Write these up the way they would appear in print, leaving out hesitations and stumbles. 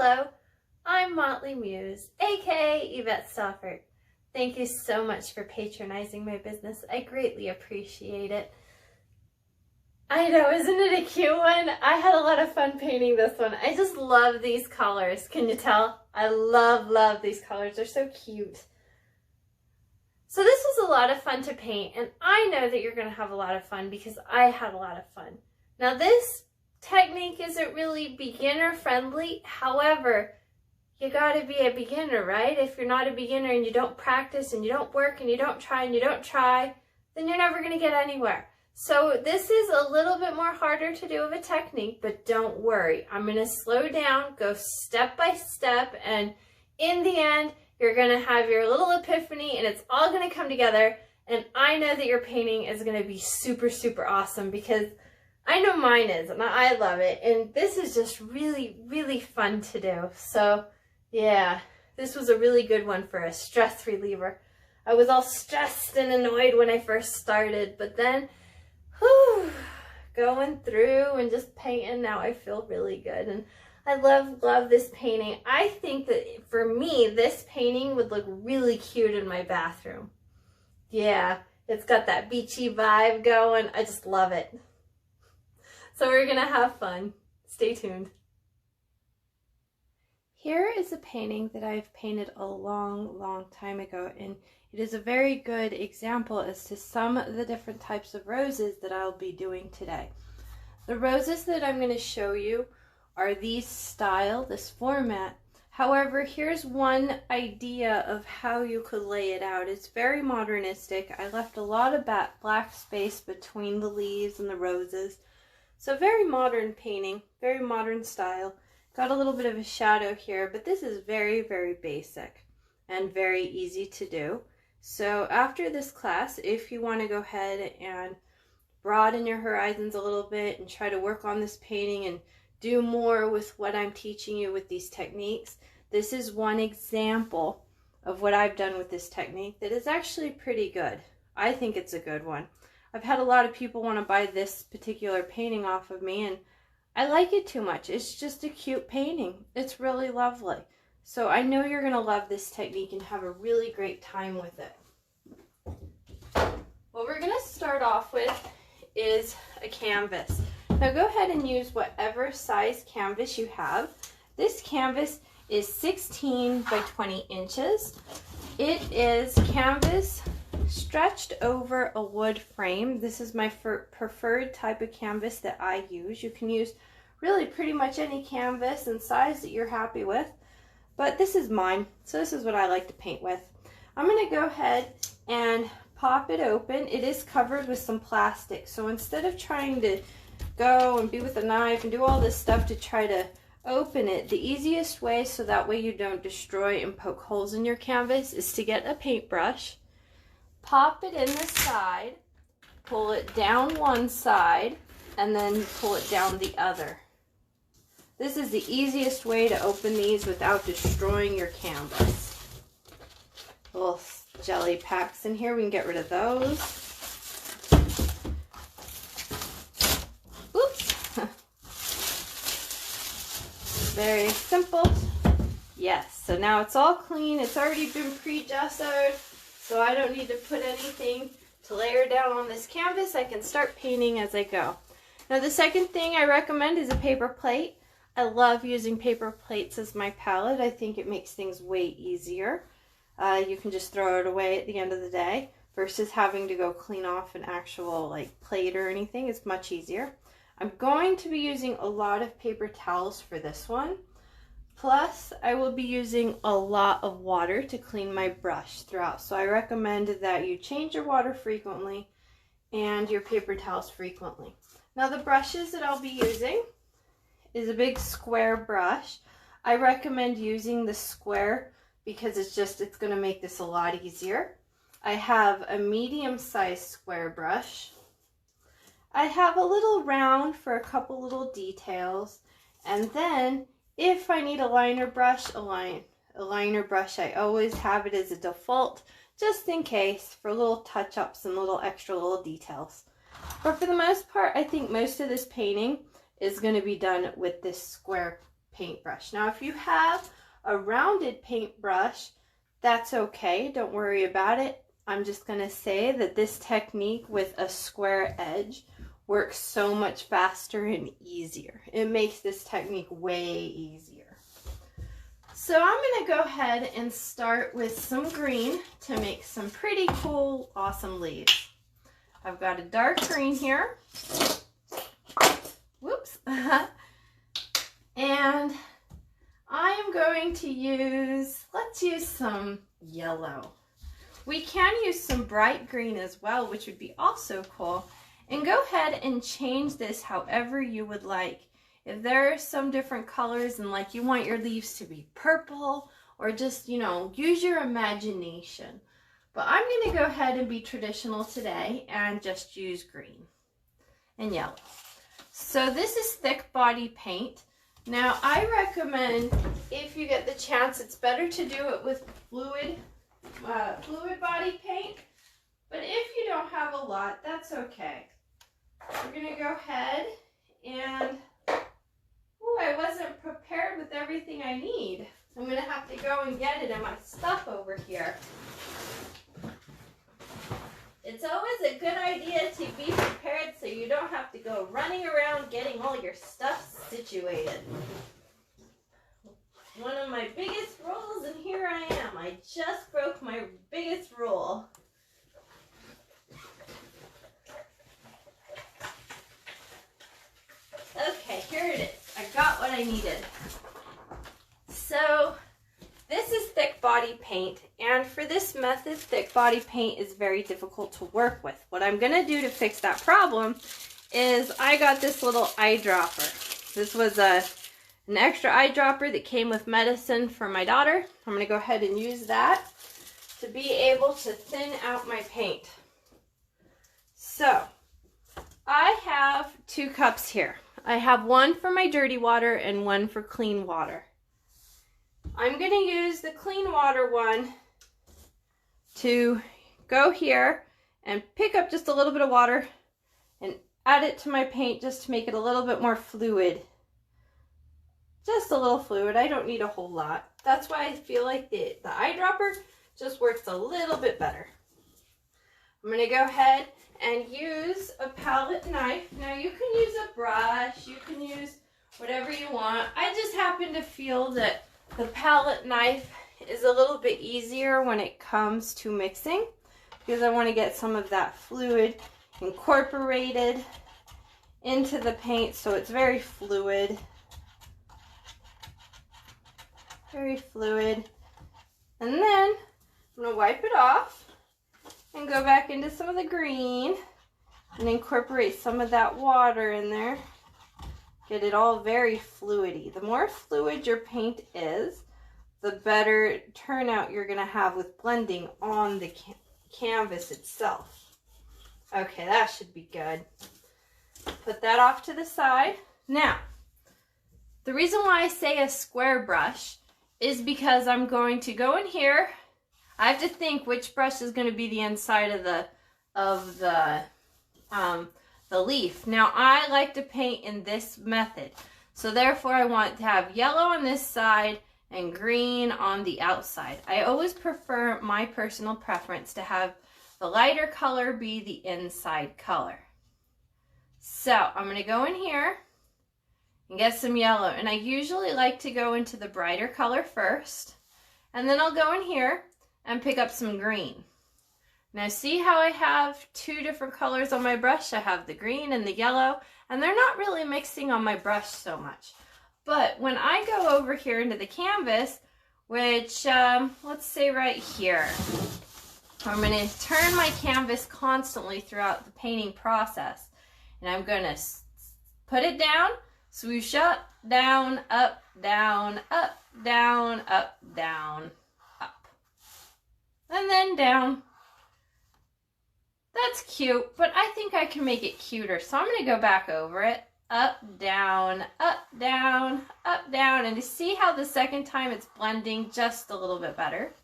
Hello, I'm Motley Muse, aka Yvette Stoffert. Thank you so much for patronizing my business. I greatly appreciate it. I know, isn't it a cute one? I had a lot of fun painting this one. I just love these colors. Can you tell? I love these colors. They're so cute. So this was a lot of fun to paint, and I know that you're going to have a lot of fun because I had a lot of fun. Now this technique isn't really beginner friendly. However, you got to be a beginner, right? If you're not a beginner and you don't practice and you don't work and you don't try and you don't try, then you're never going to get anywhere. So this is a little bit more harder to do of a technique, but don't worry. I'm going to slow down, go step by step, and in the end, you're going to have your little epiphany and it's all going to come together. And I know that your painting is going to be super, super awesome because I know mine is and I love it. And this is just really, really fun to do. So yeah, this was a really good one for a stress reliever. I was all stressed and annoyed when I first started, but then going through and just painting, now I feel really good. And I love this painting. I think that for me, this painting would look really cute in my bathroom. Yeah, it's got that beachy vibe going. I just love it. So we're gonna have fun. Stay tuned. Here is a painting that I've painted a long time ago, and it is a very good example as to some of the different types of roses that I'll be doing today. The roses that I'm going to show you are these style, this format. However, here's one idea of how you could lay it out. It's very modernistic. I left a lot of black space between the leaves and the roses. So very modern painting, very modern style. Got a little bit of a shadow here, but this is very basic and very easy to do. So after this class, if you want to go ahead and broaden your horizons a little bit and try to work on this painting and do more with what I'm teaching you with these techniques, this is one example of what I've done with this technique that is actually pretty good. I think it's a good one. I've had a lot of people want to buy this particular painting off of me, and I like it too much. It's just a cute painting. It's really lovely. So I know you're going to love this technique and have a really great time with it. What we're going to start off with is a canvas. Now go ahead and use whatever size canvas you have. This canvas is 16 by 20 inches. It is canvas stretched over a wood frame. This is my preferred type of canvas that I use. You can use really pretty much any canvas and size that you're happy with, but this is mine, so this is what I like to paint with. I'm going to go ahead and pop it open. It is covered with some plastic, so instead of trying to go and be with a knife and do all this stuff to try to open it, the easiest way so that way you don't destroy and poke holes in your canvas is to get a paintbrush, pop it in the side, pull it down one side, and then pull it down the other. This is the easiest way to open these without destroying your canvas. Little jelly packs in here, we can get rid of those. Oops. Very simple. Yes, so now it's all clean. It's already been pre-gessoed, so I don't need to put anything to layer down on this canvas. I can start painting as I go. Now the second thing I recommend is a paper plate. I love using paper plates as my palette. I think it makes things way easier. You can just throw it away at the end of the day versus having to go clean off an actual like plate or anything. It's much easier. I'm going to be using a lot of paper towels for this one. Plus, I will be using a lot of water to clean my brush throughout. So I recommend that you change your water frequently and your paper towels frequently. Now the brushes that I'll be using is a big square brush. I recommend using the square because it's going to make this a lot easier. I have a medium-sized square brush. I have a little round for a couple little details, and then if I need a liner brush, a liner brush, I always have it as a default just in case for little touch-ups and little extra little details. But for the most part, I think most of this painting is going to be done with this square paintbrush. Now, if you have a rounded paintbrush, that's okay. Don't worry about it. I'm just going to say that this technique with a square edge works so much faster and easier. It makes this technique way easier. So I'm going to go ahead and start with some green to make some pretty cool, awesome leaves. I've got a dark green here. Whoops. And I am going to use, let's use some yellow. We can use some bright green as well, which would be also cool. And go ahead and change this however you would like. If there are some different colors and like you want your leaves to be purple or just, you know, use your imagination. But I'm going to go ahead and be traditional today and just use green and yellow. So this is thick body paint. Now I recommend, if you get the chance, it's better to do it with fluid body paint. But if you don't have a lot, that's okay. We're going to go ahead and, oh, I wasn't prepared with everything I need. I'm going to have to go and get it in my stuff over here. It's always a good idea to be prepared so you don't have to go running around getting all your stuff situated. One of my biggest rules, and here I am. I just broke my biggest rule. Okay, here it is. I got what I needed. So this is thick body paint, and for this method, thick body paint is very difficult to work with. What I'm going to do to fix that problem is I got this little eyedropper. This was an extra eyedropper that came with medicine for my daughter. I'm going to go ahead and use that to be able to thin out my paint. So I have 2 cups here. I have one for my dirty water and one for clean water. I'm going to use the clean water one to go here and pick up just a little bit of water and add it to my paint just to make it a little bit more fluid. Just a little fluid. I don't need a whole lot. That's why I feel like the eyedropper just works a little bit better. I'm going to go ahead and use a palette knife. Now you can use a brush, you can use whatever you want. I just happen to feel that the palette knife is a little bit easier when it comes to mixing because I want to get some of that fluid incorporated into the paint so it's very fluid. Very fluid. And then I'm going to wipe it off and go back into some of the green and incorporate some of that water in there. Get it all very fluidy. The more fluid your paint is, the better turnout you're going to have with blending on the canvas itself. Okay, that should be good. Put that off to the side. Now, the reason why I say a square brush is because I'm going to go in here. I have to think which brush is going to be the inside of the leaf. Now I like to paint in this method, so therefore I want to have yellow on this side and green on the outside. I always prefer, my personal preference, to have the lighter color be the inside color. So I'm going to go in here and get some yellow, and I usually like to go into the brighter color first, and then I'll go in here and pick up some green. Now see how I have 2 different colors on my brush? I have the green and the yellow, and they're not really mixing on my brush so much. But when I go over here into the canvas, which, let's say right here, I'm going to turn my canvas constantly throughout the painting process. And I'm going to put it down, swoosh up, down, up, down, up, down, up, down, up. And then down. That's cute, but I think I can make it cuter. So I'm going to go back over it. Up, down, up, down, up, down. And to see how the second time it's blending just a little bit better.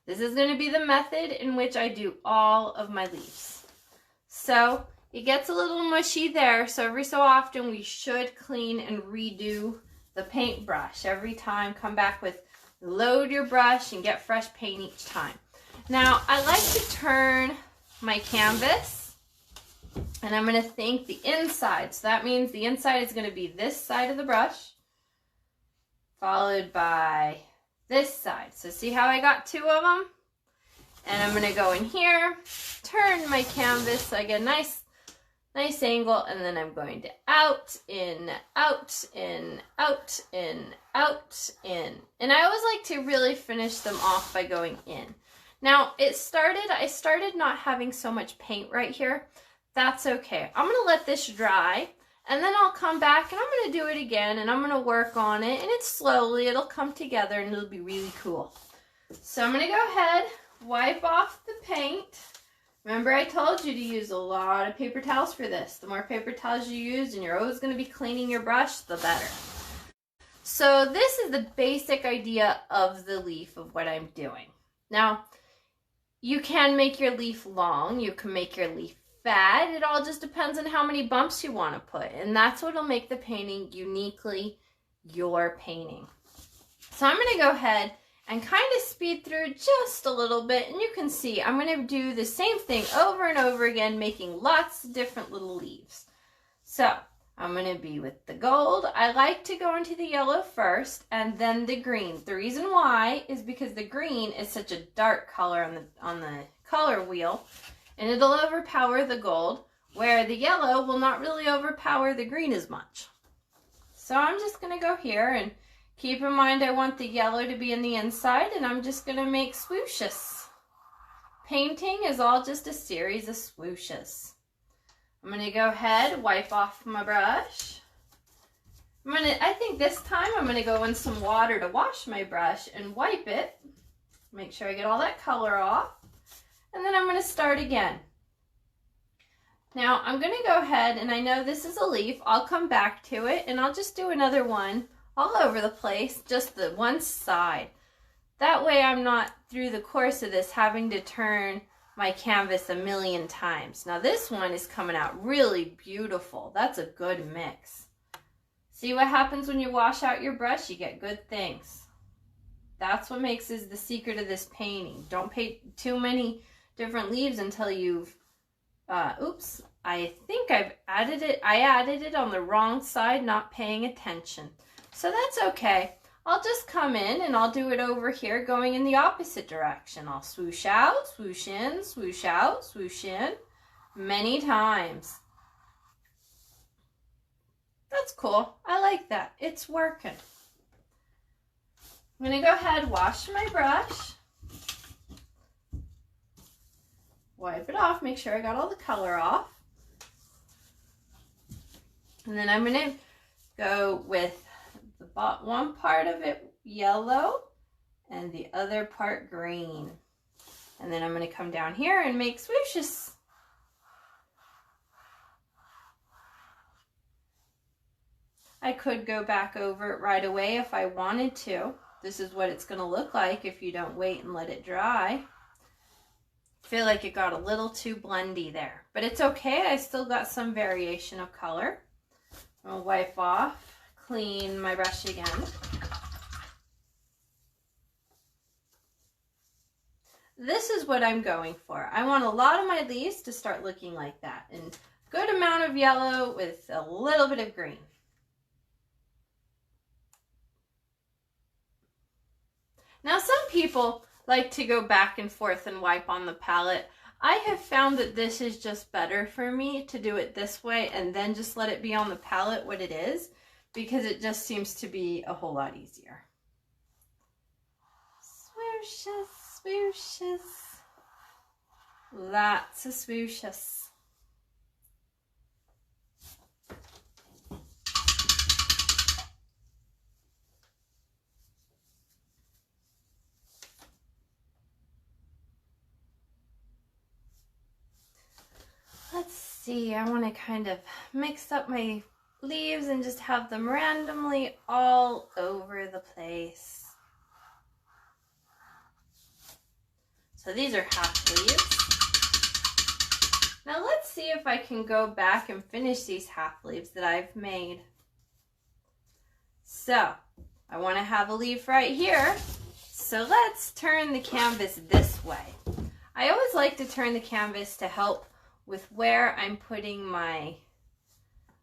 This is going to be the method in which I do all of my leaves. So it gets a little mushy there. So every so often we should clean and redo the paintbrush. Every time, come back with, load your brush and get fresh paint each time. Now, I like to turn my canvas, and I'm going to think the inside. So that means the inside is going to be this side of the brush, followed by this side. So see how I got two of them? And I'm going to go in here, turn my canvas so I get a nice angle, and then I'm going to out, in, out, in, out, in, out, in. And I always like to really finish them off by going in. Now, I started not having so much paint right here. That's okay. I'm going to let this dry, and then I'll come back and I'm going to do it again, and I'm going to work on it, and it's slowly, it'll come together and it'll be really cool. So I'm going to go ahead, wipe off the paint. Remember, I told you to use a lot of paper towels for this. The more paper towels you use, and you're always going to be cleaning your brush, the better. So this is the basic idea of the leaf of what I'm doing. Now, you can make your leaf long, you can make your leaf fat. It all just depends on how many bumps you want to put, and that's what will make the painting uniquely your painting. So I'm going to go ahead and kind of speed through just a little bit, and you can see I'm going to do the same thing over and over again, making lots of different little leaves. So I'm going to be with the gold. I like to go into the yellow first and then the green. The reason why is because the green is such a dark color on the color wheel, and it'll overpower the gold, where the yellow will not really overpower the green as much. So I'm just going to go here, and keep in mind I want the yellow to be in the inside, and I'm just going to make swooshes. Painting is all just a series of swooshes. I'm going to go ahead, wipe off my brush. I think this time I'm going to go in some water to wash my brush and wipe it. Make sure I get all that color off. And then I'm going to start again. Now I'm going to go ahead, and I know this is a leaf. I'll come back to it, and I'll just do another one all over the place, just the one side. That way I'm not, through the course of this, having to turn my canvas a million times. Now this one is coming out really beautiful. That's a good mix. See what happens when you wash out your brush? You get good things. That's what makes is the secret of this painting. Don't paint too many different leaves until you've, oops, I think I added it on the wrong side, not paying attention. So that's okay. I'll just come in and I'll do it over here going in the opposite direction. I'll swoosh out, swoosh in, swoosh out, swoosh in many times. That's cool. I like that. It's working. I'm going to go ahead, wash my brush, wipe it off, make sure I got all the color off. And then I'm going to go with one part of it yellow and the other part green. And then I'm going to come down here and make swooshes. I could go back over it right away if I wanted to. This is what it's going to look like if you don't wait and let it dry. I feel like it got a little too blendy there, but it's okay. I still got some variation of color. I'll wipe off, clean my brush again. This is what I'm going for. I want a lot of my leaves to start looking like that, and good amount of yellow with a little bit of green. Now some people like to go back and forth and wipe on the palette. I have found that this is just better for me to do it this way and then just let it be on the palette what it is, because it just seems to be a whole lot easier. Swooshes, swooshes, lots of swooshes. Let's see, I want to kind of mix up my leaves and just have them randomly all over the place. So these are half leaves. Now let's see if I can go back and finish these half leaves that I've made. So I want to have a leaf right here. So let's turn the canvas this way. I always like to turn the canvas to help with where I'm putting my,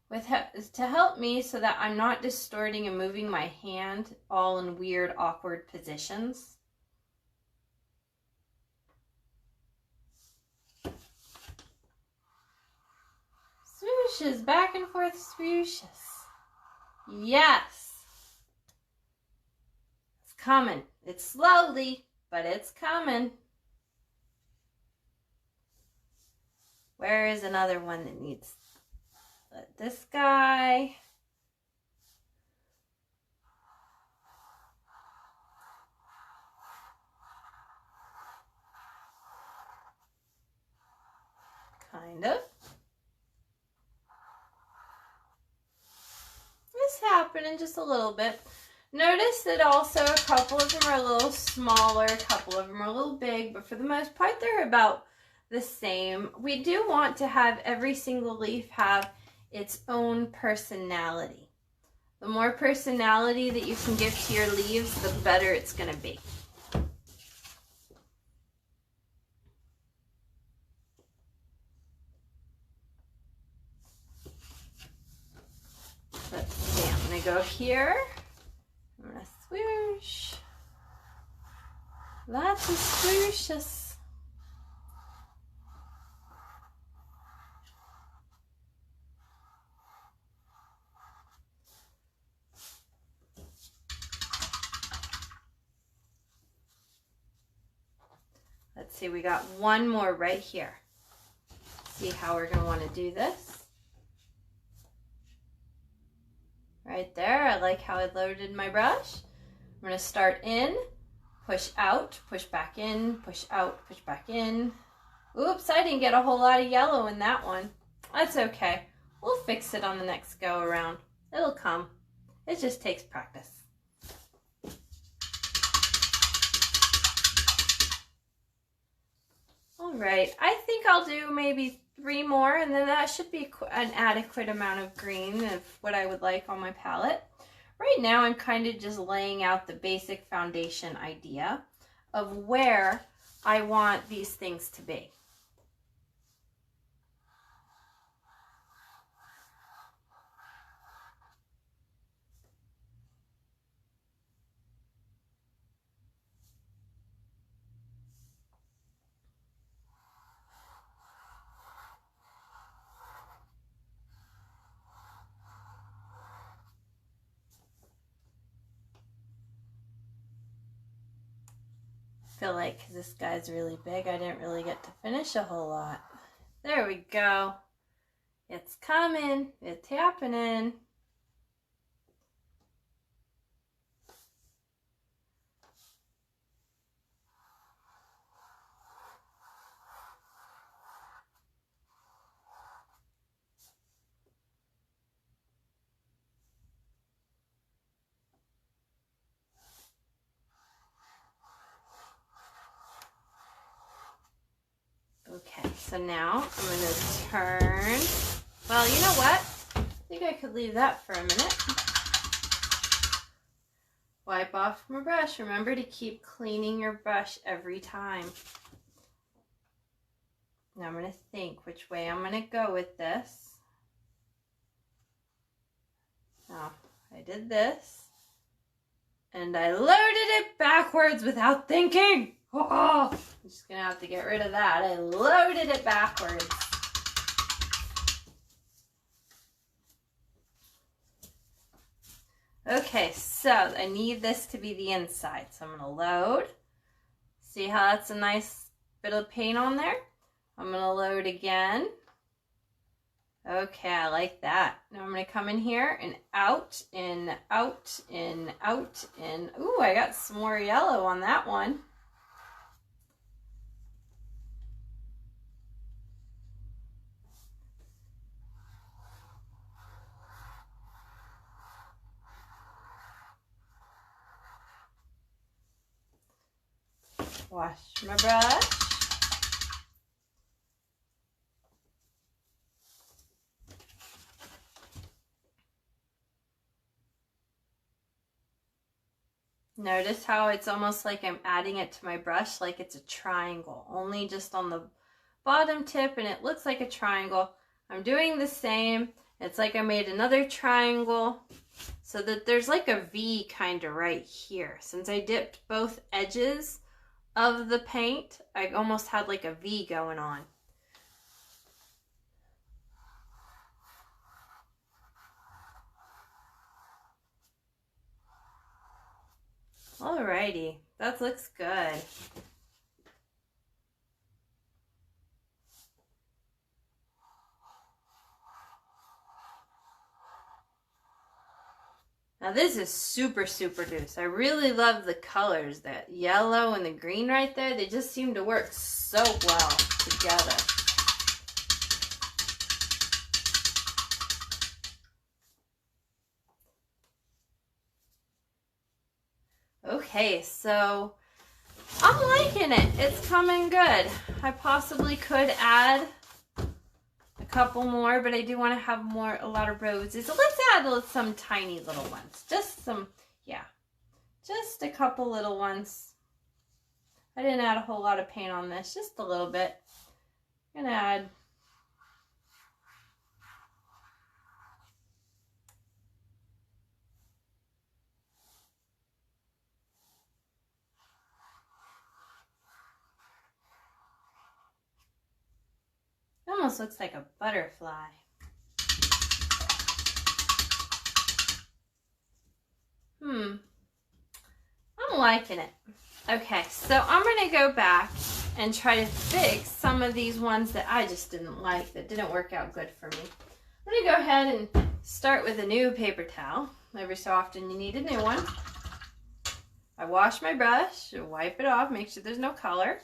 to help me so that I'm not distorting and moving my hand all in weird, awkward positions. Swooshes, back and forth swooshes. Yes. It's coming. It's slowly, but it's coming. Where is another one that needs, this guy. Kind of. This happening just a little bit. Notice that also a couple of them are a little smaller, a couple of them are a little big, but for the most part they're about the same. We do want to have every single leaf have its own personality. The more personality that you can give to your leaves, the better it's going to be. Let's see, I'm going to go here. I'm going to swoosh. Lots of swooshes. Let's see, we got one more right here. See how we're going to want to do this. Right there, I like how I loaded my brush. I'm going to start in, push out, push back in, push out, push back in. Oops, I didn't get a whole lot of yellow in that one. That's okay. We'll fix it on the next go around. It'll come. It just takes practice. All right, I think I'll do maybe 3 more, and then that should be an adequate amount of green of what I would like on my palette. Right now, I'm kind of just laying out the basic foundation idea of where I want these things to be. I feel like because this guy's really big, I didn't really get to finish a whole lot. There we go. It's coming. It's happening. Okay, so now I'm going to turn. Well, you know what? I think I could leave that for a minute. Wipe off my brush. Remember to keep cleaning your brush every time. Now I'm going to think which way I'm going to go with this. Now, I did this. And I loaded it backwards without thinking. Oh, I'm just going to have to get rid of that. I loaded it backwards. Okay, so I need this to be the inside. So I'm going to load. See how that's a nice bit of paint on there? I'm going to load again. Okay, I like that. Now I'm going to come in here and out, in, out, in, out, in. Ooh, I got some more yellow on that one. Wash my brush. Notice how it's almost like I'm adding it to my brush like it's a triangle, only just on the bottom tip, and it looks like a triangle. I'm doing the same. It's like I made another triangle so that there's like a V kind of right here. Since I dipped both edges of the paint, I almost had like a V going on. Alrighty, that looks good. Now this is super, super loose. I really love the colors, that yellow and the green right there. They just seem to work so well together. Okay, so I'm liking it. It's coming good. I possibly could add a couple more, but I do want to have a lot of roses. So let's add some tiny little ones. Just some, yeah, just a couple little ones. I didn't add a whole lot of paint on this, just a little bit. I'm gonna add it almost looks like a butterfly. I'm liking it. Okay, so I'm gonna go back and try to fix some of these ones that I just didn't like, that didn't work out good for me. I'm gonna go ahead and start with a new paper towel. Every so often you need a new one. I wash my brush, wipe it off, make sure there's no color.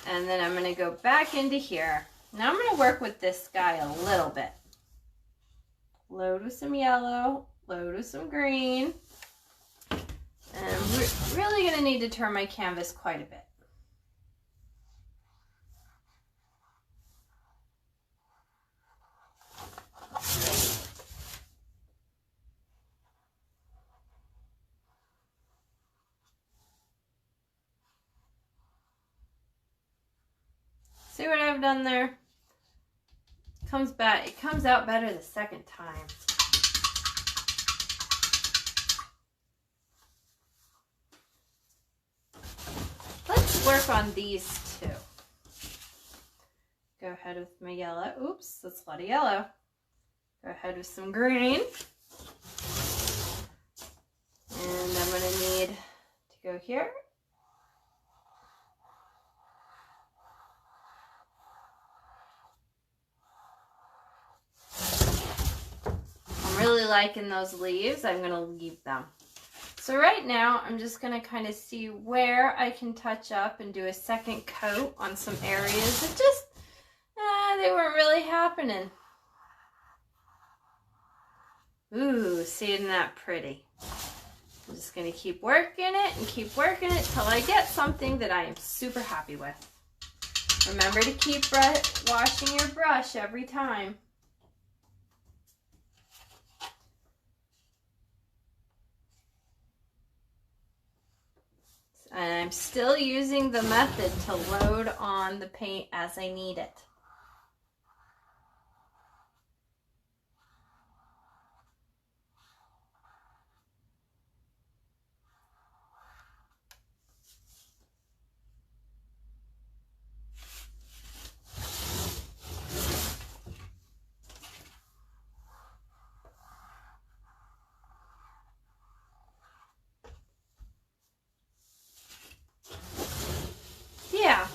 And then I'm gonna go back into here. Now I'm gonna work with this guy a little bit. Load with some yellow, load with some green. And I'm really going to need to turn my canvas quite a bit. See what I've done there? It comes out better the second time. Let's work on these two. Go ahead with my yellow. Oops, that's a lot of yellow. Go ahead with some green. And I'm going to need to go here. I'm really liking those leaves. I'm going to leave them. So right now, I'm just going to kind of see where I can touch up and do a second coat on some areas that just, they weren't really happening. Ooh, see, isn't that pretty? I'm just going to keep working it and keep working it till I get something that I am super happy with. Remember to keep washing your brush every time. And I'm still using the method to load on the paint as I need it. Yeah,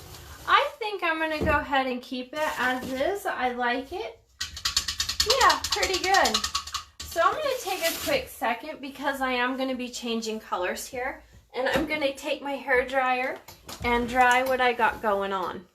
I think I'm going to go ahead and keep it as is. I like it. Yeah, pretty good. So I'm going to take a quick second because I am going to be changing colors here. And I'm going to take my hair dryer and dry what I got going on.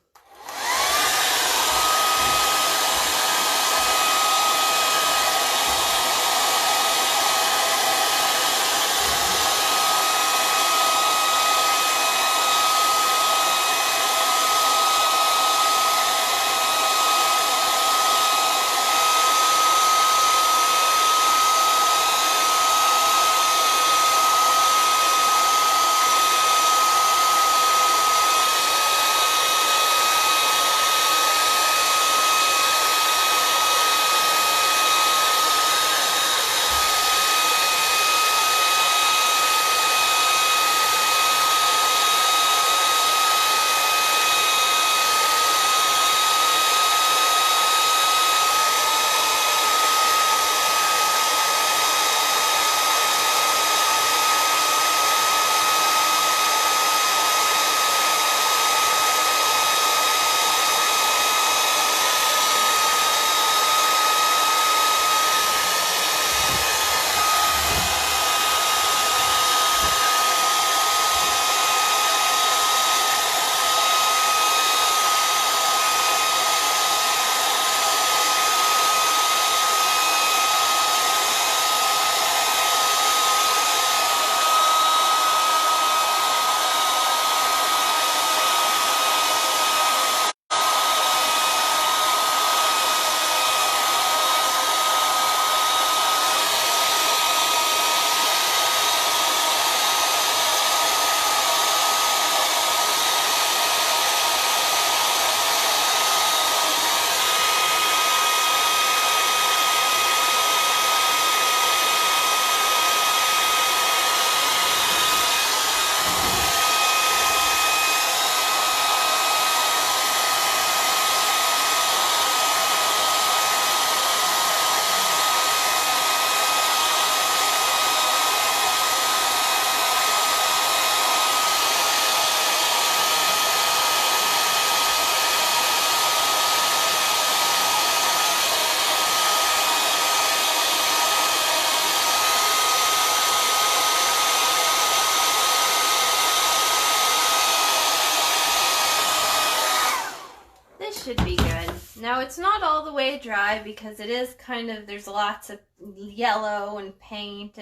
should be good. Now it's not all the way dry because it is kind of, there's lots of yellow and paint,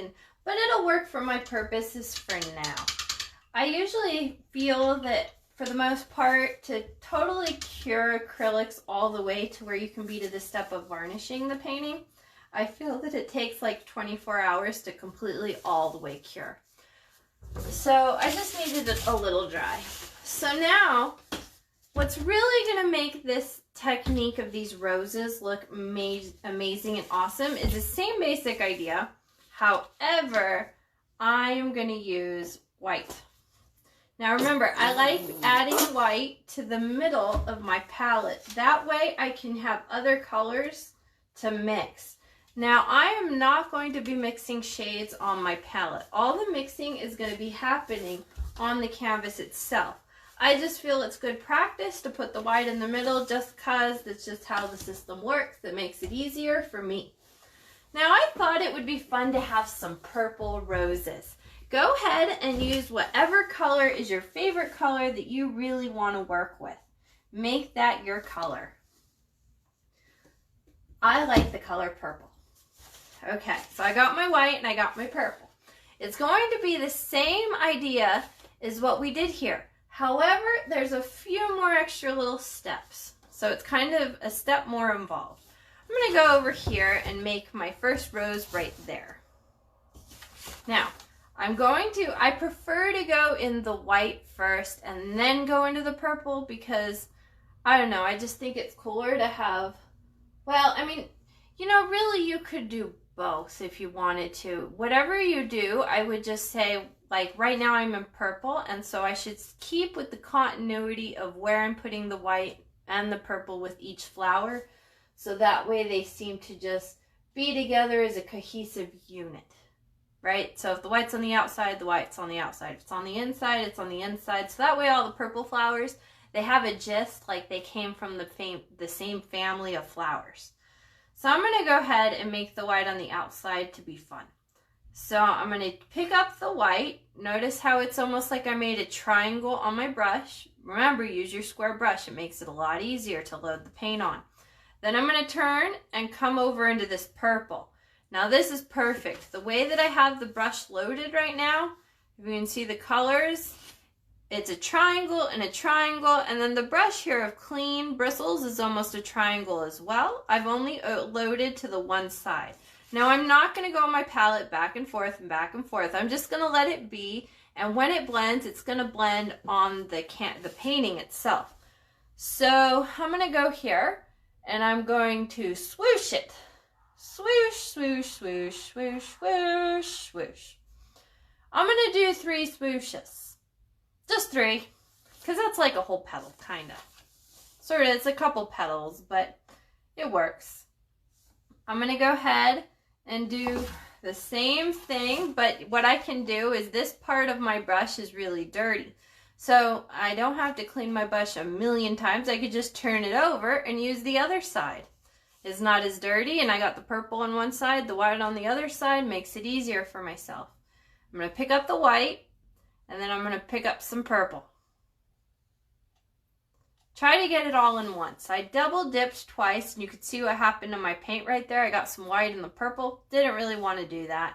but it'll work for my purposes for now. I usually feel that for the most part to totally cure acrylics all the way to where you can be to the step of varnishing the painting, I feel that it takes like 24 hours to completely all the way cure. So I just needed it a little dry. So now, what's really going to make this technique of these roses look amazing and awesome is the same basic idea. However, I'm going to use white. Now remember, I like adding white to the middle of my palette. That way I can have other colors to mix. Now I am not going to be mixing shades on my palette. All the mixing is going to be happening on the canvas itself. I just feel it's good practice to put the white in the middle just because that's just how the system works. It makes it easier for me. Now I thought it would be fun to have some purple roses. Go ahead and use whatever color is your favorite color that you really want to work with. Make that your color. I like the color purple. Okay, so I got my white and I got my purple. It's going to be the same idea as what we did here. However, there's a few more extra little steps. So it's kind of a step more involved. I'm going to go over here and make my first rose right there. Now, I prefer to go in the white first and then go into the purple because, I don't know, I just think it's cooler to have, well, I mean, you know, really you could do both if you wanted to. Whatever you do, I would just say, like right now I'm in purple, and so I should keep with the continuity of where I'm putting the white and the purple with each flower, so that way they seem to just be together as a cohesive unit. Right? So if the white's on the outside, the white's on the outside. If it's on the inside, it's on the inside. So that way all the purple flowers, they have a gist like they came from the same family of flowers. So I'm going to go ahead and make the white on the outside to be fun. So I'm going to pick up the white. Notice how it's almost like I made a triangle on my brush. Remember, use your square brush. It makes it a lot easier to load the paint on. Then I'm going to turn and come over into this purple. Now this is perfect. The way that I have the brush loaded right now, if you can see the colors, it's a triangle and a triangle, and then the brush here of clean bristles is almost a triangle as well. I've only loaded to the one side. Now I'm not going to go on my palette back and forth and back and forth. I'm just going to let it be, and when it blends, it's going to blend on the painting itself. So I'm going to go here, and I'm going to swoosh it. Swoosh, swoosh, swoosh, swoosh, swoosh, swoosh. I'm going to do 3 swooshes. Just 3. Because that's like a whole petal, kind of. Sort of, it's a couple petals, but it works. I'm going to go ahead and do the same thing, but what I can do is this part of my brush is really dirty. So I don't have to clean my brush a million times. I could just turn it over and use the other side. It's not as dirty, and I got the purple on one side, the white on the other side, makes it easier for myself. I'm going to pick up the white, and then I'm going to pick up some purple. Try to get it all in once. I double dipped twice, and you could see what happened to my paint right there. I got some white in the purple. Didn't really want to do that.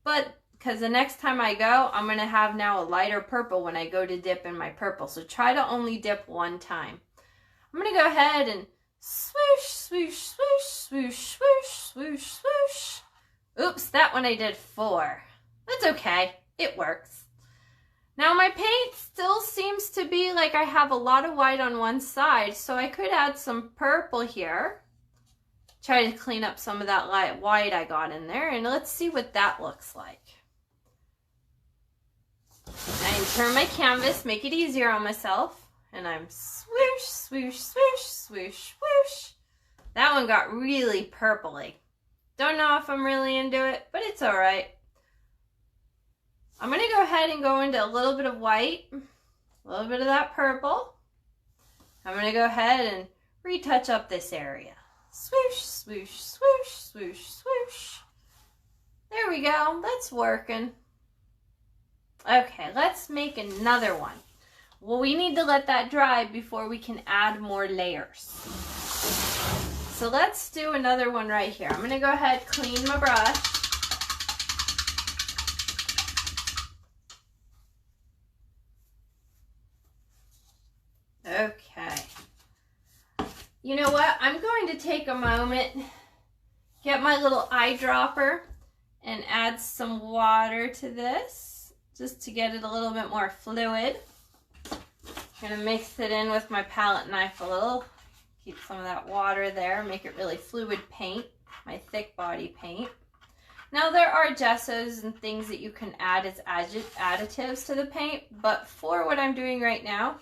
But because the next time I go, I'm going to have now a lighter purple when I go to dip in my purple. So try to only dip one time. I'm going to go ahead and swoosh, swoosh, swoosh, swoosh, swoosh, swoosh, swoosh. Oops, that one I did 4. That's okay. It works. Now my paint still seems to be like I have a lot of white on one side, so I could add some purple here. Try to clean up some of that light white I got in there, and let's see what that looks like. I can turn my canvas, make it easier on myself. And I'm swoosh, swoosh, swoosh, swoosh, swoosh. That one got really purpley. Don't know if I'm really into it, but it's all right. I'm going to go ahead and go into a little bit of white, a little bit of that purple. I'm going to go ahead and retouch up this area. Swoosh, swoosh, swoosh, swoosh, swoosh. There we go. That's working. Okay, let's make another one. Well, we need to let that dry before we can add more layers. So let's do another one right here. I'm gonna go ahead, clean my brush. Okay. You know what? I'm going to take a moment, get my little eyedropper, and add some water to this, just to get it a little bit more fluid. I'm gonna mix it in with my palette knife a little, keep some of that water there, make it really fluid paint, my thick body paint. Now there are gessos and things that you can add as additives to the paint, but for what I'm doing right now,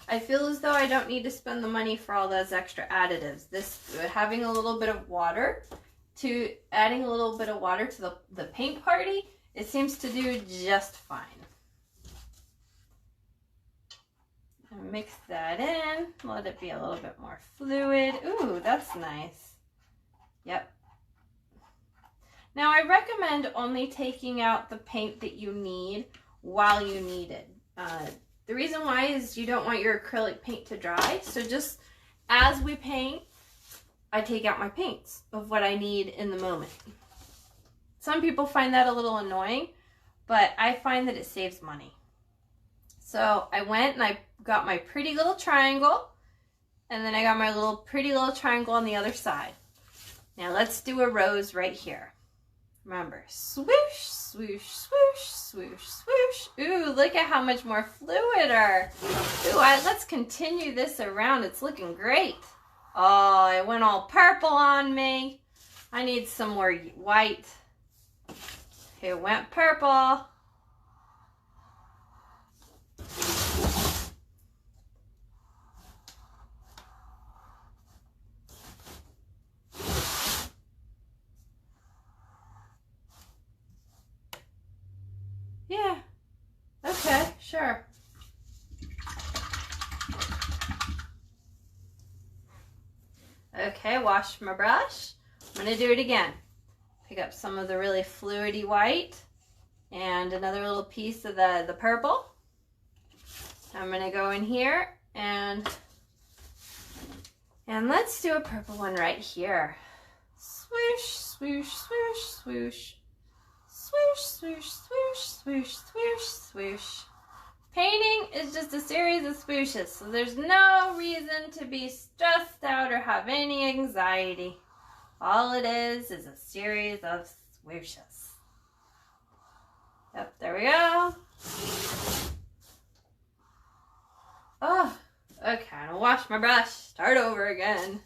I feel as though I don't need to spend the money for all those extra additives. This, having a little bit of water, adding a little bit of water to the paint party, it seems to do just fine. And mix that in, let it be a little bit more fluid. Ooh, that's nice. Yep. Now I recommend only taking out the paint that you need while you need it. The reason why is you don't want your acrylic paint to dry. So just as we paint, I take out my paints of what I need in the moment. Some people find that a little annoying, but I find that it saves money. So I went and I got my pretty little triangle, and then I got my pretty little triangle on the other side. Now let's do a rose right here. Remember, swoosh, swoosh, swoosh, swoosh, swoosh. Ooh, look at how much more fluider. Ooh, let's continue this around. It's looking great. Oh, it went all purple on me. I need some more white. It went purple. Yeah, okay, sure. Okay, wash my brush. I'm gonna do it again. Pick up some of the really fluidy white and another little piece of the purple. I'm gonna go in here and let's do a purple one right here. Swoosh, swoosh, swoosh, swoosh. Swoosh, swoosh, swoosh, swoosh, swoosh, swoosh. Painting is just a series of swooshes, so there's no reason to be stressed out or have any anxiety. All it is a series of swooshes. Yep, there we go. Oh, okay, I'm gonna wash my brush, start over again.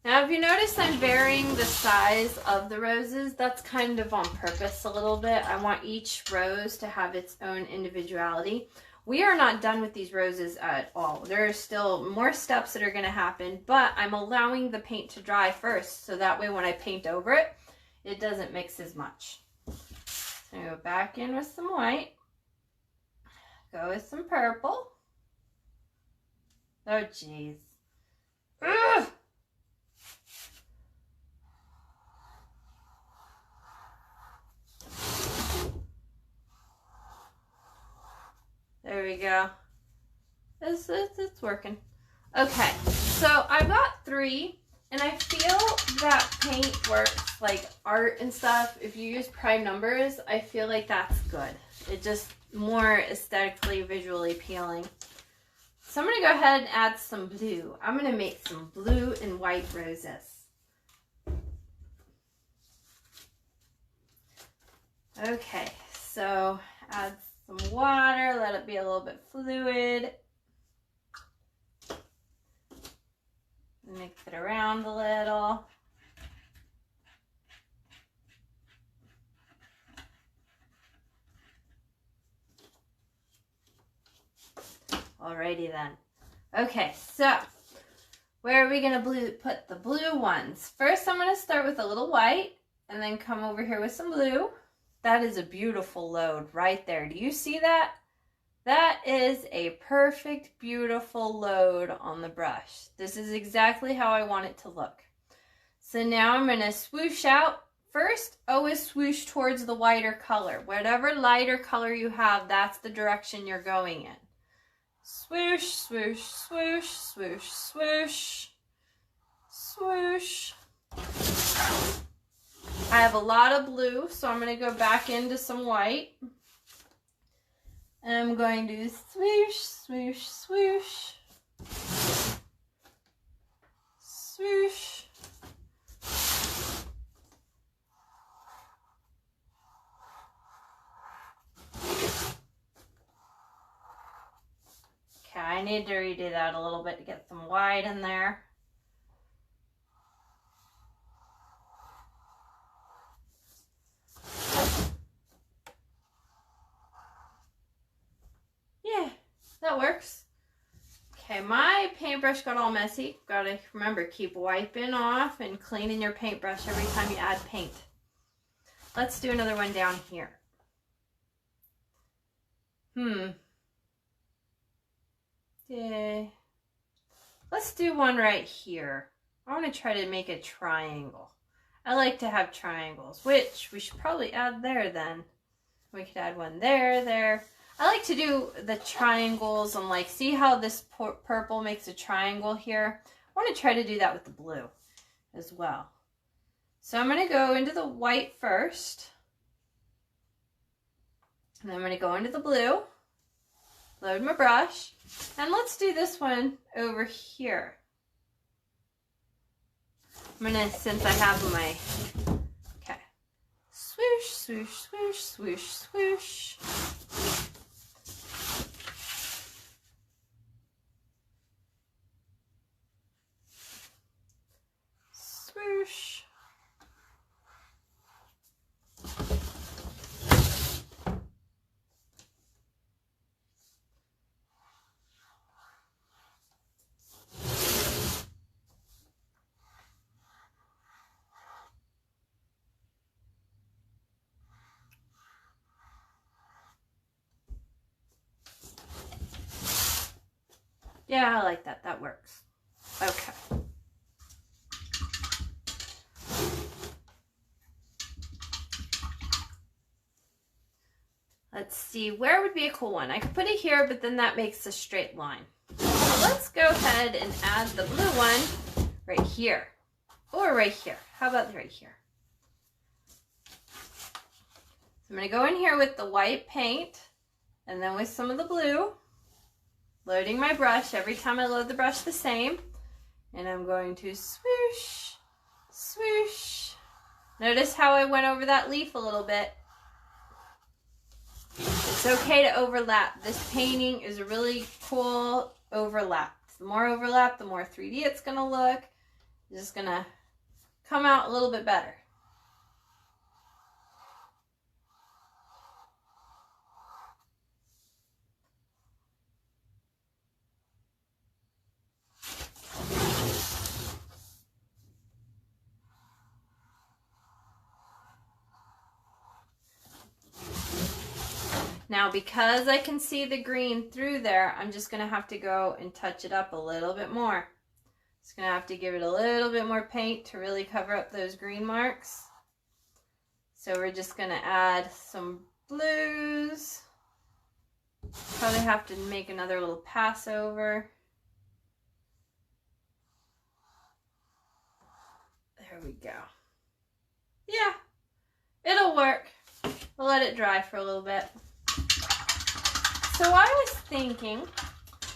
Now, if you notice I'm varying the size of the roses, that's kind of on purpose a little bit. I want each rose to have its own individuality. We are not done with these roses at all. There are still more steps that are going to happen, but I'm allowing the paint to dry first, so that way when I paint over it, it doesn't mix as much. So go back in with some white, go with some purple. Oh, geez. Ugh! There we go. It's working. Okay, so I've got 3, and I feel that paint works like art and stuff. If you use prime numbers, I feel like that's good. It's just more aesthetically, visually appealing. So I'm going to go ahead and add some blue. I'm going to make some blue and white roses. Okay, so add some water, let it be a little bit fluid. Mix it around a little. Alrighty then. Okay, so where are we going to put the blue ones? First, I'm going to start with a little white and then come over here with some blue. That is a beautiful load right there. Do you see that? That is a perfect, beautiful load on the brush. This is exactly how I want it to look. So now I'm going to swoosh out. First, always swoosh towards the whiter color. Whatever lighter color you have, that's the direction you're going in. Swoosh, swoosh, swoosh, swoosh, swoosh, swoosh. I have a lot of blue, so I'm going to go back into some white. And I'm going to swoosh, swoosh, swoosh, swoosh. Okay, I need to redo that a little bit to get some white in there. Yeah, that works. Okay, my paintbrush got all messy. Gotta remember, keep wiping off and cleaning your paintbrush every time you add paint. Let's do another one down here. Yeah. Let's do one right here. I want to try to make a triangle. I like to have triangles, which we should probably add there then. We could add one there, there. I like to do the triangles and like, see how this purple makes a triangle here? I want to try to do that with the blue as well. So I'm going to go into the white first. And then I'm going to go into the blue. Load my brush. And let's do this one over here. I'm going to, since I have my, okay. Swoosh, swoosh, swoosh, swoosh, swoosh. Swoosh. Yeah, I like that. That works. Okay. Let's see, where would be a cool one? I could put it here, but then that makes a straight line. So let's go ahead and add the blue one right here. Or right here. How about right here? So I'm going to go in here with the white paint, and then with some of the blue. Loading my brush. Every time I load the brush the same. And I'm going to swoosh, swoosh. Notice how I went over that leaf a little bit. It's okay to overlap. This painting is a really cool overlap. The more overlap, the more 3D it's going to look. It's just going to come out a little bit better. Now, because I can see the green through there, I'm just going to have to go and touch it up a little bit more. Just going to have to give it a little bit more paint to really cover up those green marks. So we're just going to add some blues. Probably have to make another little pass over. There we go. Yeah, it'll work. We'll let it dry for a little bit. So I was thinking,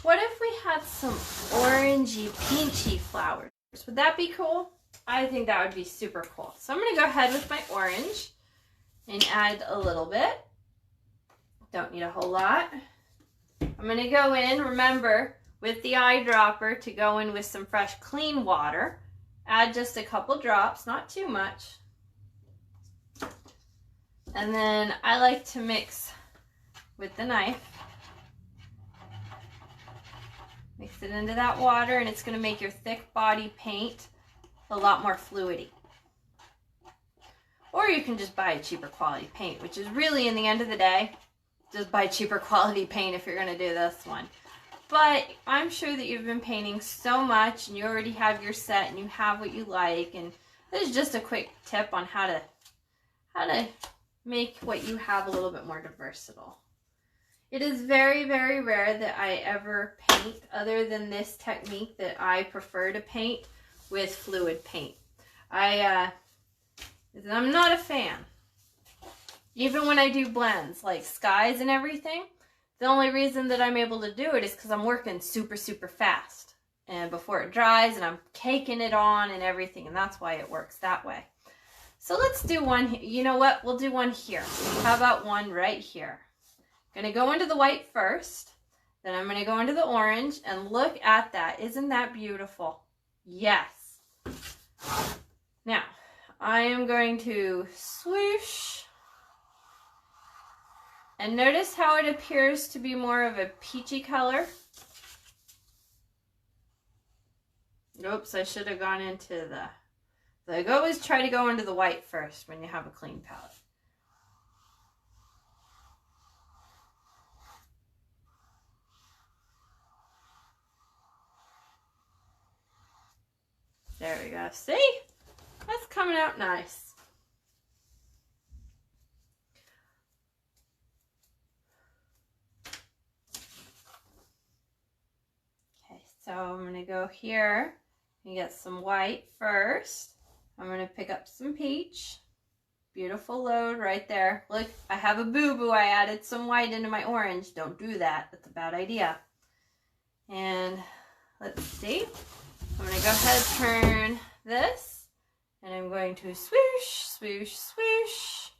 what if we had some orangey, peachy flowers? Would that be cool? I think that would be super cool. So I'm going to go ahead with my orange and add a little bit. Don't need a whole lot. I'm going to go in, remember, with the eyedropper to go in with some fresh, clean water. Add just a couple drops, not too much. And then I like to mix with the knife. Mix it into that water, and it's going to make your thick body paint a lot more fluidy. Or you can just buy a cheaper quality paint, which is really, in the end of the day, just buy cheaper quality paint if you're going to do this one. But I'm sure that you've been painting so much, and you already have your set, and you have what you like, and This is just a quick tip on how to make what you have a little bit more versatile. It is very, very rare that I ever paint other than this technique that I prefer to paint with fluid paint. I'm not a fan. Even when I do blends like skies and everything, the only reason that I'm able to do it is because I'm working super, super fast. And before it dries and I'm caking it on and everything, and that's why it works that way. So let's do one. You know what? We'll do one here. How about one right here? I'm going to go into the white first. Then I'm going to go into the orange and look at that. Isn't that beautiful? Yes. Now, I am going to swoosh. And notice how it appears to be more of a peachy color. Oops, I should have gone into the... Like, always try to go into the white first when you have a clean palette. There we go. See? That's coming out nice. Okay, so I'm going to go here and get some white first. I'm going to pick up some peach. Beautiful load right there. Look, I have a boo-boo. I added some white into my orange. Don't do that. That's a bad idea. And let's see. I'm going to go ahead and turn this. And I'm going to swoosh, swoosh, swoosh.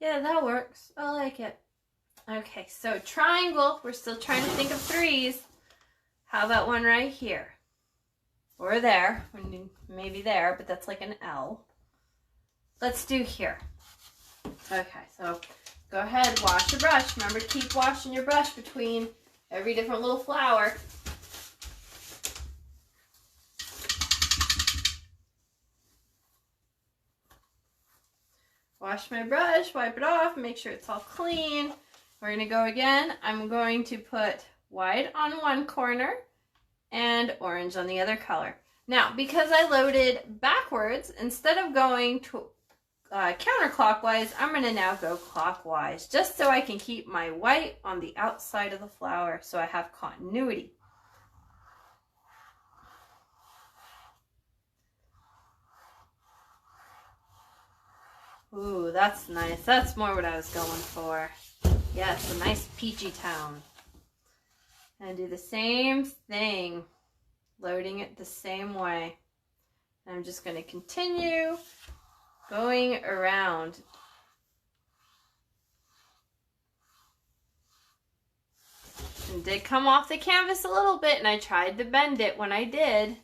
Yeah, that works. I like it. Okay, so triangle. We're still trying to think of threes. How about one right here? Or there. Maybe there, but that's like an L. Let's do here. Okay, so go ahead, wash your brush. Remember, keep washing your brush between every different little flower. Wash my brush, wipe it off, make sure it's all clean. We're going to go again. I'm going to put white on one corner and orange on the other color. Now, because I loaded backwards, instead of going to counterclockwise, I'm going to now go clockwise, just so I can keep my white on the outside of the flower so I have continuity. Ooh, that's nice. That's more what I was going for. Yes, a nice peachy tone. And do the same thing, loading it the same way. And I'm just going to continue going around. And did come off the canvas a little bit, and I tried to bend it when I did.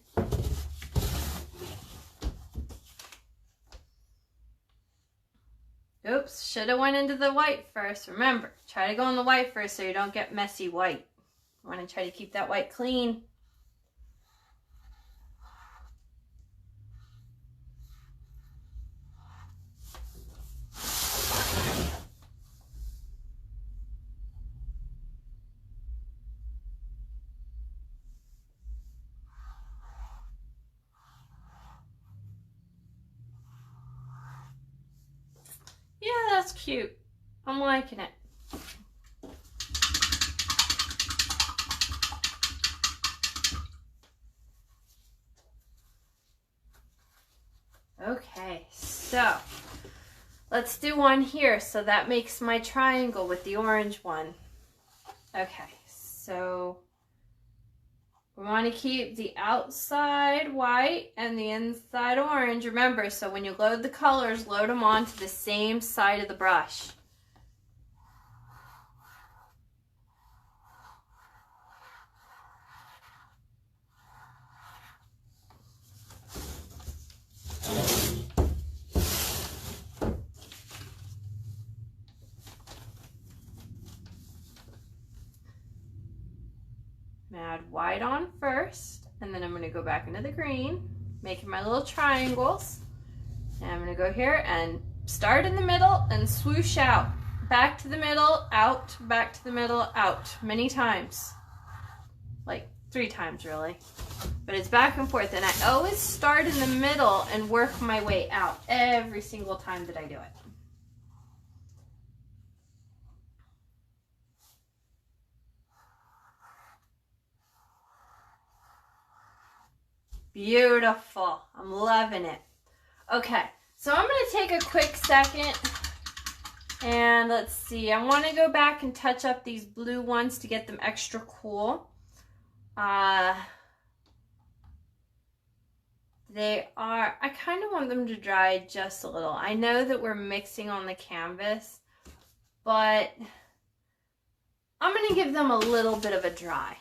Oops, should have went into the white first. Remember, try to go in the white first so you don't get messy white. You want to try to keep that white clean. Yeah, that's cute. I'm liking it. Okay, so let's do one here. So that makes my triangle with the orange one. Okay, so we want to keep the outside white and the inside orange. Remember, so when you load the colors, load them onto the same side of the brush. white on first, and then I'm going to go back into the green, making my little triangles. And I'm going to go here and start in the middle and swoosh out. Back to the middle, out, back to the middle, out. Many times. Like 3 times really. But it's back and forth. And I always start in the middle and work my way out every single time that I do it. Beautiful. I'm loving it. Okay, so I'm going to take a quick second and let's see. I want to go back and touch up these blue ones to get them extra cool. I kind of want them to dry just a little. I know that we're mixing on the canvas, but I'm going to give them a little bit of a dry.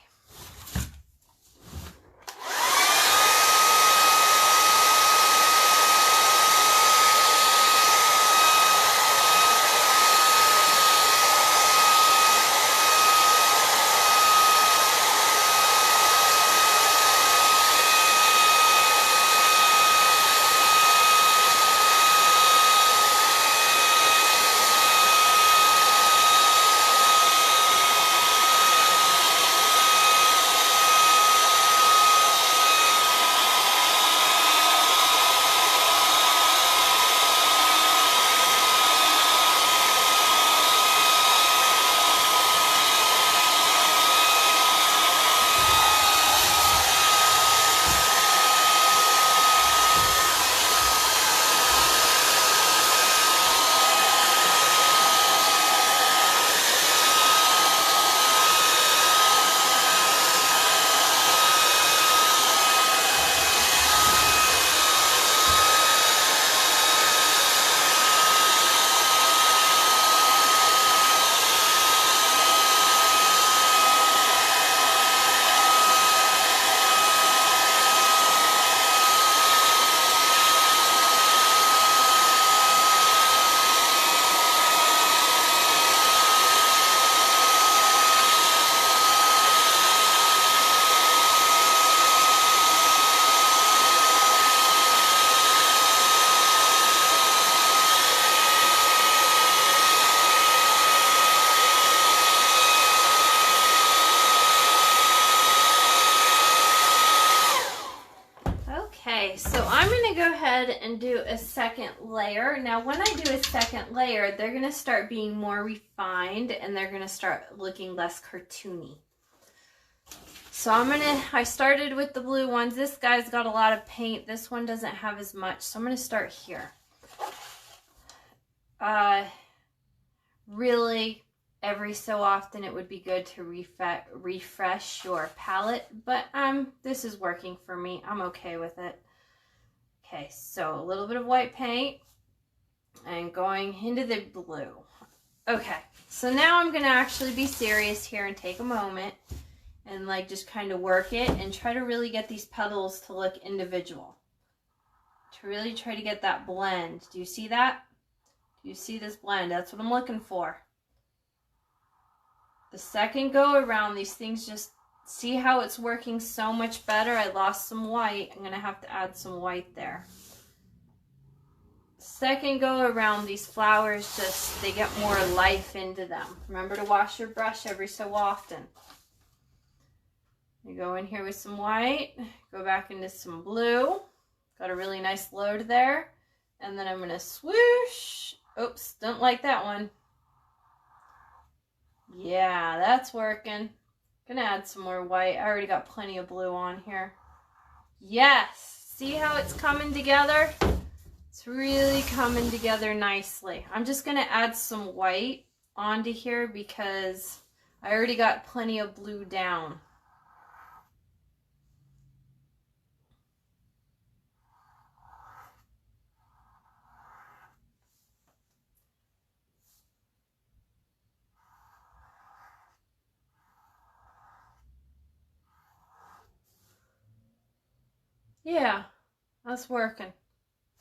So I'm going to go ahead and do a second layer. Now when I do a second layer, they're going to start being more refined and they're going to start looking less cartoony. So I started with the blue ones. This guy's got a lot of paint. This one doesn't have as much. So I'm going to start here. Really, every so often it would be good to refresh your palette, but this is working for me. I'm okay with it. Okay, so a little bit of white paint and going into the blue. Okay, so now I'm going to actually be serious here and take a moment and like just kind of work it and try to really get these petals to look individual. To really try to get that blend. Do you see that? Do you see this blend? That's what I'm looking for. The second go around, these things just see how it's working so much better. I lost some white. I'm going to have to add some white there. Second go around, these flowers just, they get more life into them. Remember to wash your brush every so often. You go in here with some white, go back into some blue. Got a really nice load there. And then I'm going to swoosh. Oops, don't like that one. Yeah, that's working. Gonna add some more white. I already got plenty of blue on here. Yes, see how it's coming together? It's really coming together nicely. I'm just gonna add some white onto here because I already got plenty of blue down. Yeah, that's working.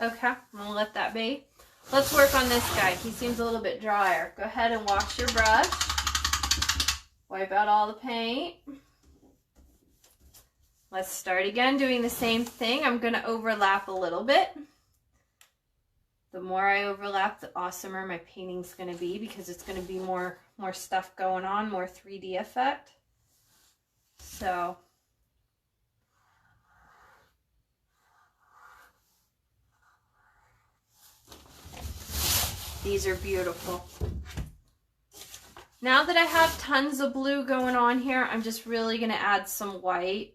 Okay, I'm gonna let that be. Let's work on this guy. He seems a little bit drier. Go ahead and wash your brush. Wipe out all the paint. let's start again doing the same thing. I'm going to overlap a little bit. The more I overlap, the awesomer my painting's going to be, because it's going to be more stuff going on, more 3D effect. So these are beautiful. Now that I have tons of blue going on here, I'm just really going to add some white.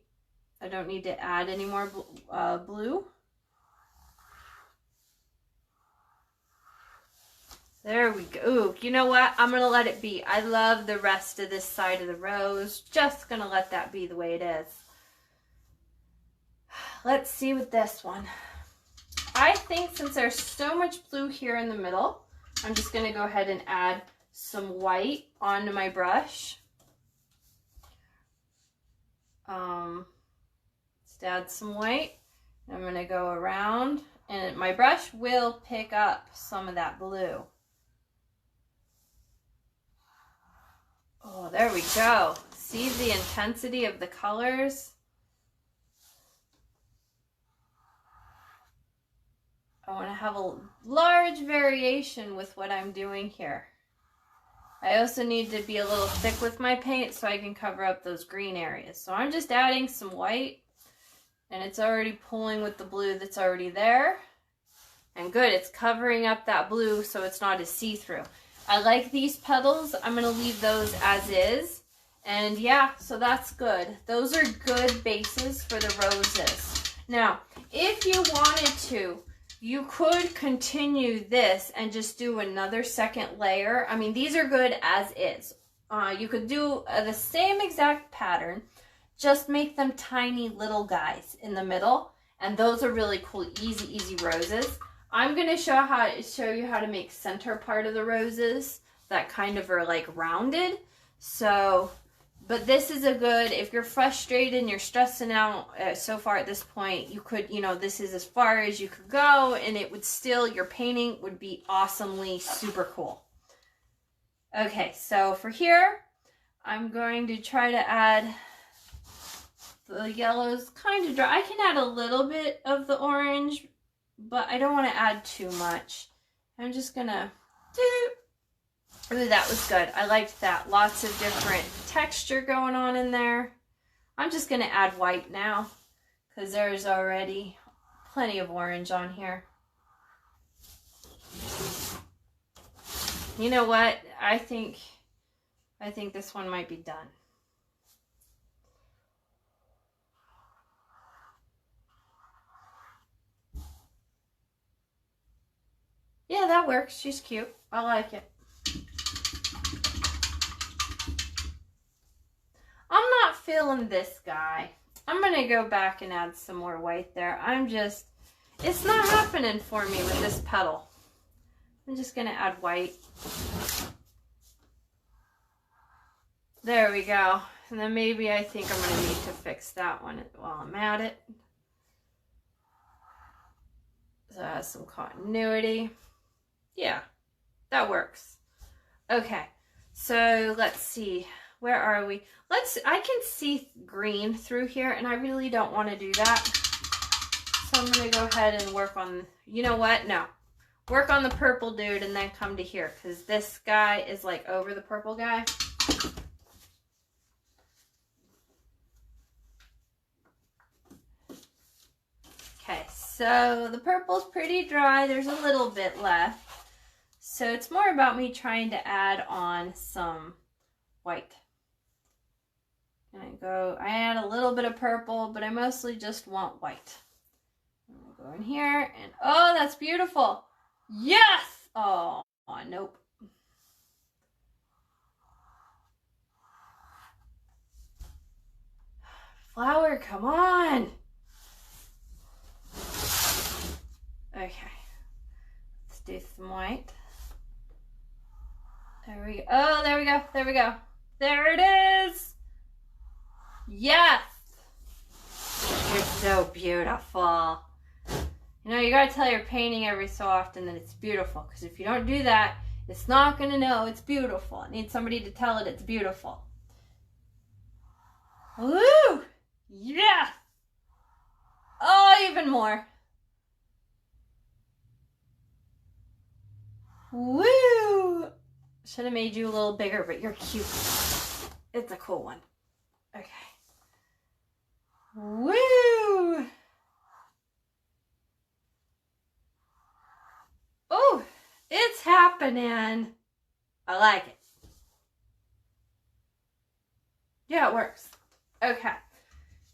I don't need to add any more blue. There we go. Ooh, you know what? I'm going to let it be. I love the rest of this side of the rose. Just going to let that be the way it is. Let's see with this one. I think since there's so much blue here in the middle, I'm just going to go ahead and add some white onto my brush. Let's add some white. I'm going to go around, and my brush will pick up some of that blue. Oh, there we go. See the intensity of the colors? I want to have a large variation with what I'm doing here. I also need to be a little thick with my paint so I can cover up those green areas. So I'm just adding some white, and it's already pulling with the blue that's already there. And good, it's covering up that blue so it's not as see-through. I like these petals. I'm going to leave those as is. And yeah, so that's good. Those are good bases for the roses. Now, if you wanted to, you could continue this and just do another second layer. I mean, these are good as is. You could do the same exact pattern, just make them tiny little guys in the middle. And those are really cool, easy roses. I'm going to show you how to make center part of the roses that kind of are like rounded. So, but this is a good, if you're frustrated and you're stressing out so far at this point, you could, you know, this is as far as you could go, and it would still, your painting would be awesomely super cool. Okay, so for here, I'm going to try to add the yellows kind of dry. I can add a little bit of the orange, but I don't want to add too much. I'm just gonna do. Ooh, that was good. I liked that. Lots of different texture going on in there. I'm just gonna add white now because there's already plenty of orange on here. You know what? I think this one might be done. Yeah, that works. She's cute. I like it. I'm not feeling this guy. I'm going to go back and add some more white there. It's not happening for me with this petal. I'm just going to add white. There we go. And then maybe I think I'm going to need to fix that one while I'm at it. So it has some continuity. Yeah, that works. Okay, so let's see. Where are we? I can see green through here, and I really don't want to do that. So I'm going to go ahead and work on, you know what? No. Work on the purple dude and then come to here, because this guy is like over the purple guy. Okay, so the purple's pretty dry. There's a little bit left. So it's more about me trying to add on some white. And I add a little bit of purple, but I mostly just want white. I'm gonna go in here and, oh, that's beautiful. Yes! Oh, nope. Flower, come on. Okay. Let's do some white. There we go. Oh, there we go. There we go. There it is. Yes. You're so beautiful. You know, you gotta tell your painting every so often that it's beautiful, because if you don't do that, it's not gonna know it's beautiful. It needs somebody to tell it it's beautiful. Woo! Yes! Oh, even more. Woo! Should have made you a little bigger, but you're cute. It's a cool one. Okay. Woo! Oh, it's happening. I like it. Yeah, it works. Okay.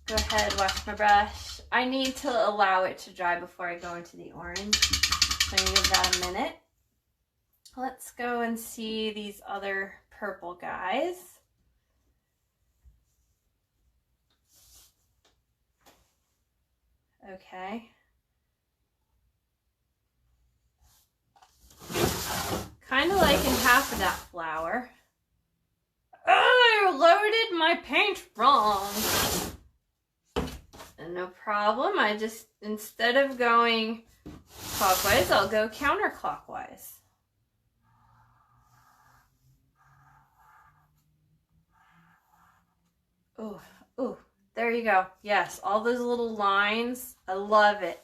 Go ahead, wash my brush. I need to allow it to dry before I go into the orange. So I'm going to give that a minute. Let's go and see these other purple guys. Okay. Kind of liking half of that flower. Oh, I loaded my paint wrong. No problem. I just, instead of going clockwise, I'll go counterclockwise. Oh, oh, there you go. Yes, all those little lines. I love it.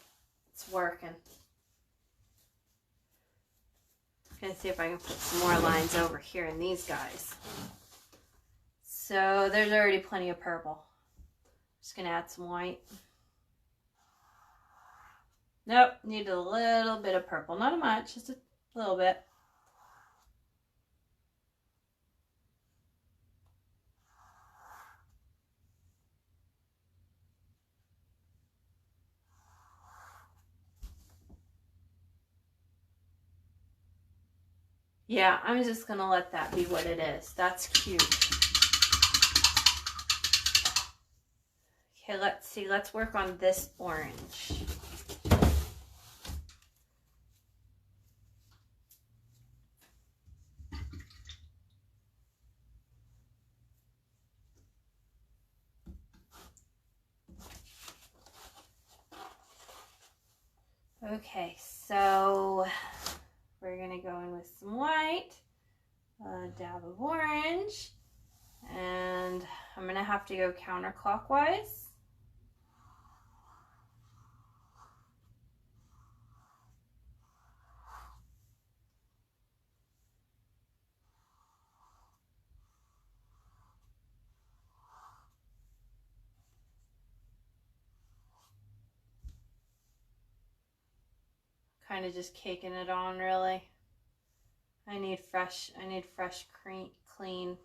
It's working. Gonna see if I can put some more lines over here in these guys. So there's already plenty of purple. Just gonna add some white. Nope, need a little bit of purple. Not much, just a little bit. Yeah, I'm just gonna let that be what it is. That's cute. Okay, let's see. Let's work on this orange. Okay, so we're gonna go in with some white, a dab of orange, and I'm gonna have to go counterclockwise. Kind of just caking it on, really. I need fresh clean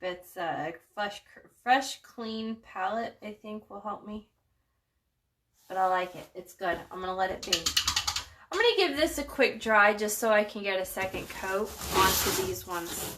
bits. Fresh, clean palette, I think, will help me. But I like it. It's good. I'm gonna let it be. I'm gonna give this a quick dry just so I can get a second coat onto these ones.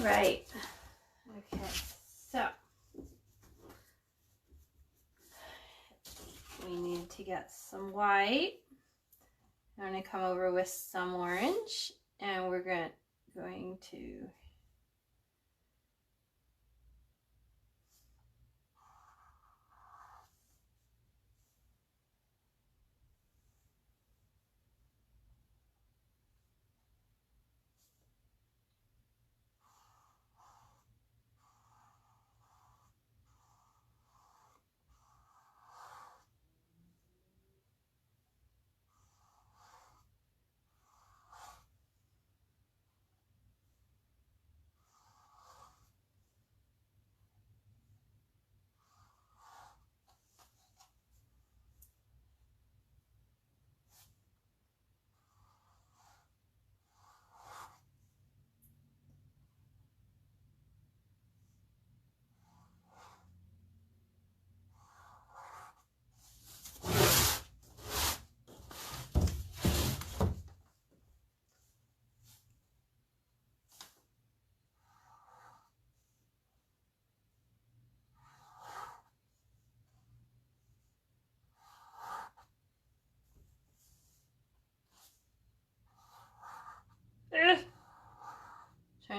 Right. Okay, so we need to get some white. I'm going to come over with some orange, and we're going to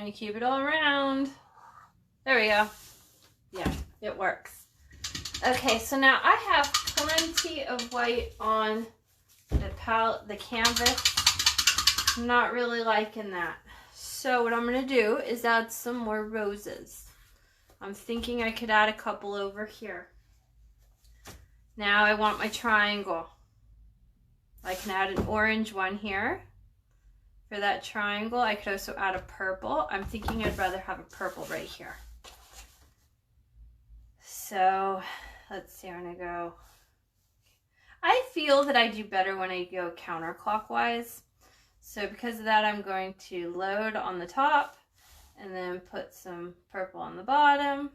Trying to keep it all around. There we go. Yeah, it works. Okay, so now I have plenty of white on the palette, the canvas. I'm not really liking that. So what I'm going to do is add some more roses. I'm thinking I could add a couple over here. Now I want my triangle. I can add an orange one here for that triangle. I could also add a purple. I'm thinking I'd rather have a purple right here. So let's see, I'm gonna go. I feel that I do better when I go counterclockwise. So because of that, I'm going to load on the top and then put some purple on the bottom.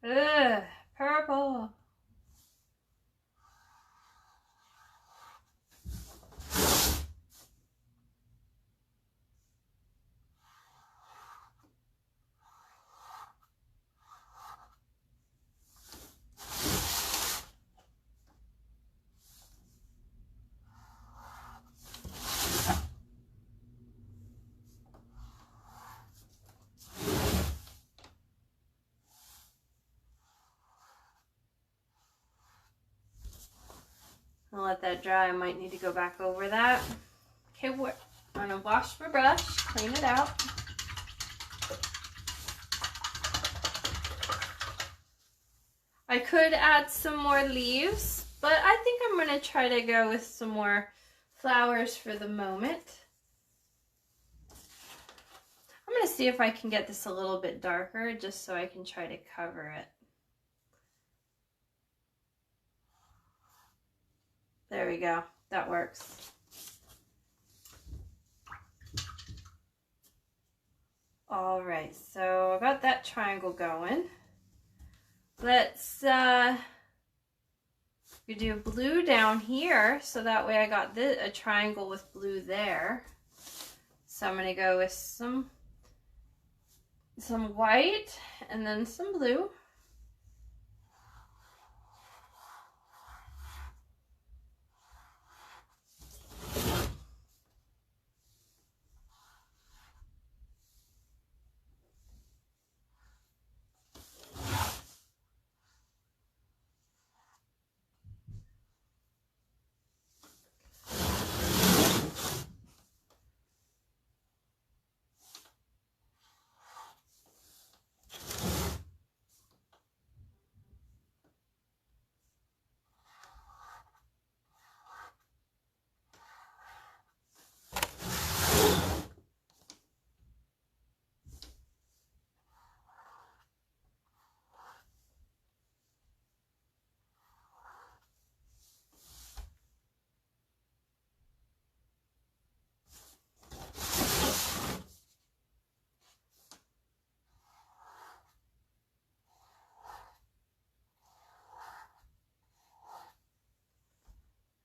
Ugh, purple. I'll let that dry. I might need to go back over that. Okay, I'm gonna wash my brush, clean it out. I could add some more leaves, but I think I'm gonna try to go with some more flowers for the moment. I'm gonna see if I can get this a little bit darker just so I can try to cover it. There we go, that works. All right, so I got that triangle going. Let's we do blue down here, so that way I got a triangle with blue there. So I'm gonna go with some white and then some blue.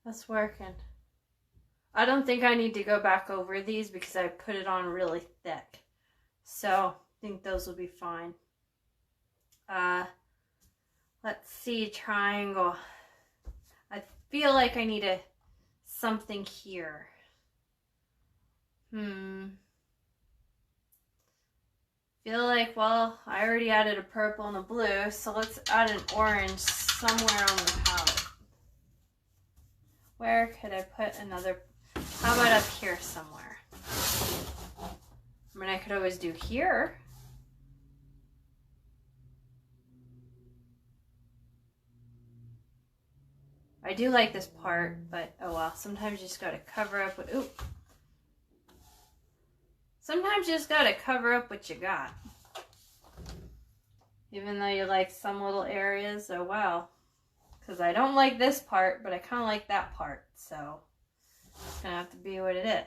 That's working. I don't think I need to go back over these because I put it on really thick. So I think those will be fine. Let's see, triangle. I feel like I need something here. Feel like, well, I already added a purple and a blue, so let's add an orange somewhere on the palette. Where could I put another? How about up here somewhere? I mean, I could always do here. I do like this part, but oh well. Sometimes you just gotta cover up with, ooh. Sometimes you just gotta cover up what you got. Even though you like some little areas, oh well. Because I don't like this part, but I kind of like that part. So it's going to have to be what it is.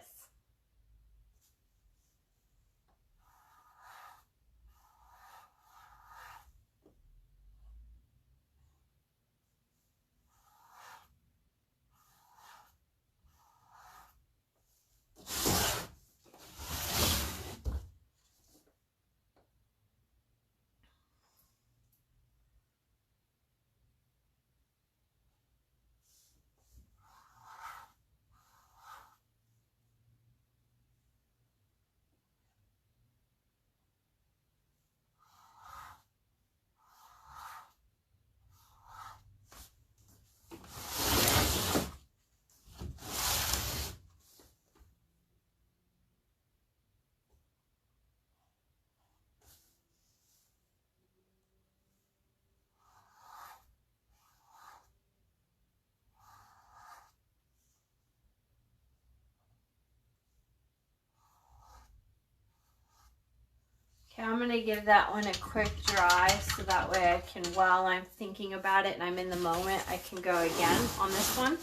Okay, I'm gonna give that one a quick dry so that way I can, while I'm thinking about it and I'm in the moment, I can go again on this one.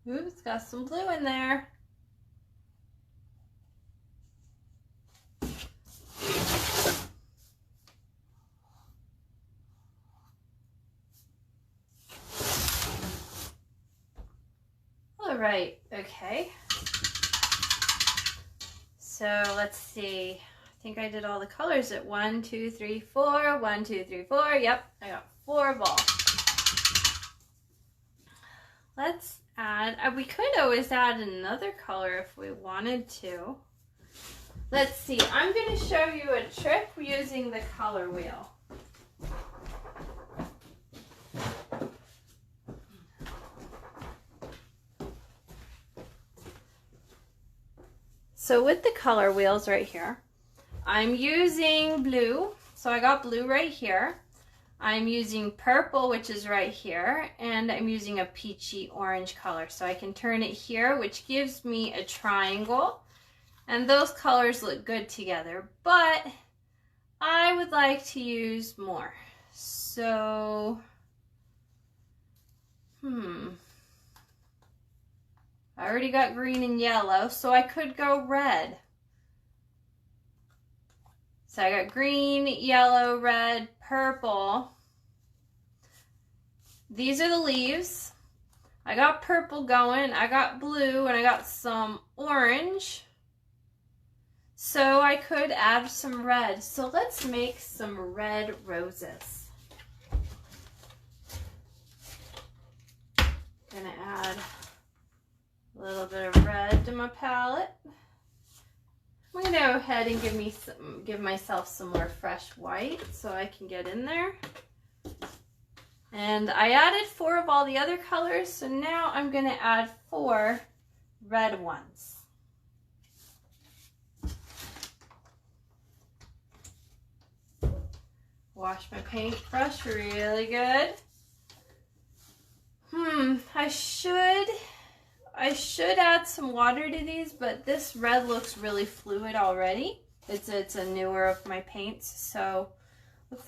Ooh, it's got some blue in there. All right, okay. So let's see. I think I did all the colors at 1, 2, 3, 4. 1, 2, 3, 4. Yep, I got 4 balls. Let's add, we could always add another color if we wanted to. Let's see, I'm going to show you a trick using the color wheel. So with the color wheels right here, I'm using blue. So I got blue right here. I'm using purple, which is right here, and I'm using a peachy orange color. So I can turn it here, which gives me a triangle, and those colors look good together, but I would like to use more. So, I already got green and yellow, so I could go red. So I got green, yellow, red, purple. These are the leaves. I got purple going, I got blue, and I got some orange. So I could add some red. So let's make some red roses. Gonna add a little bit of red to my palette. I'm gonna go ahead and give myself some more fresh white so I can get in there. And I added 4 of all the other colors, so now I'm gonna add 4 red ones. Wash my paintbrush really good. I should add some water to these, but this red looks really fluid already. It's a newer of my paints, so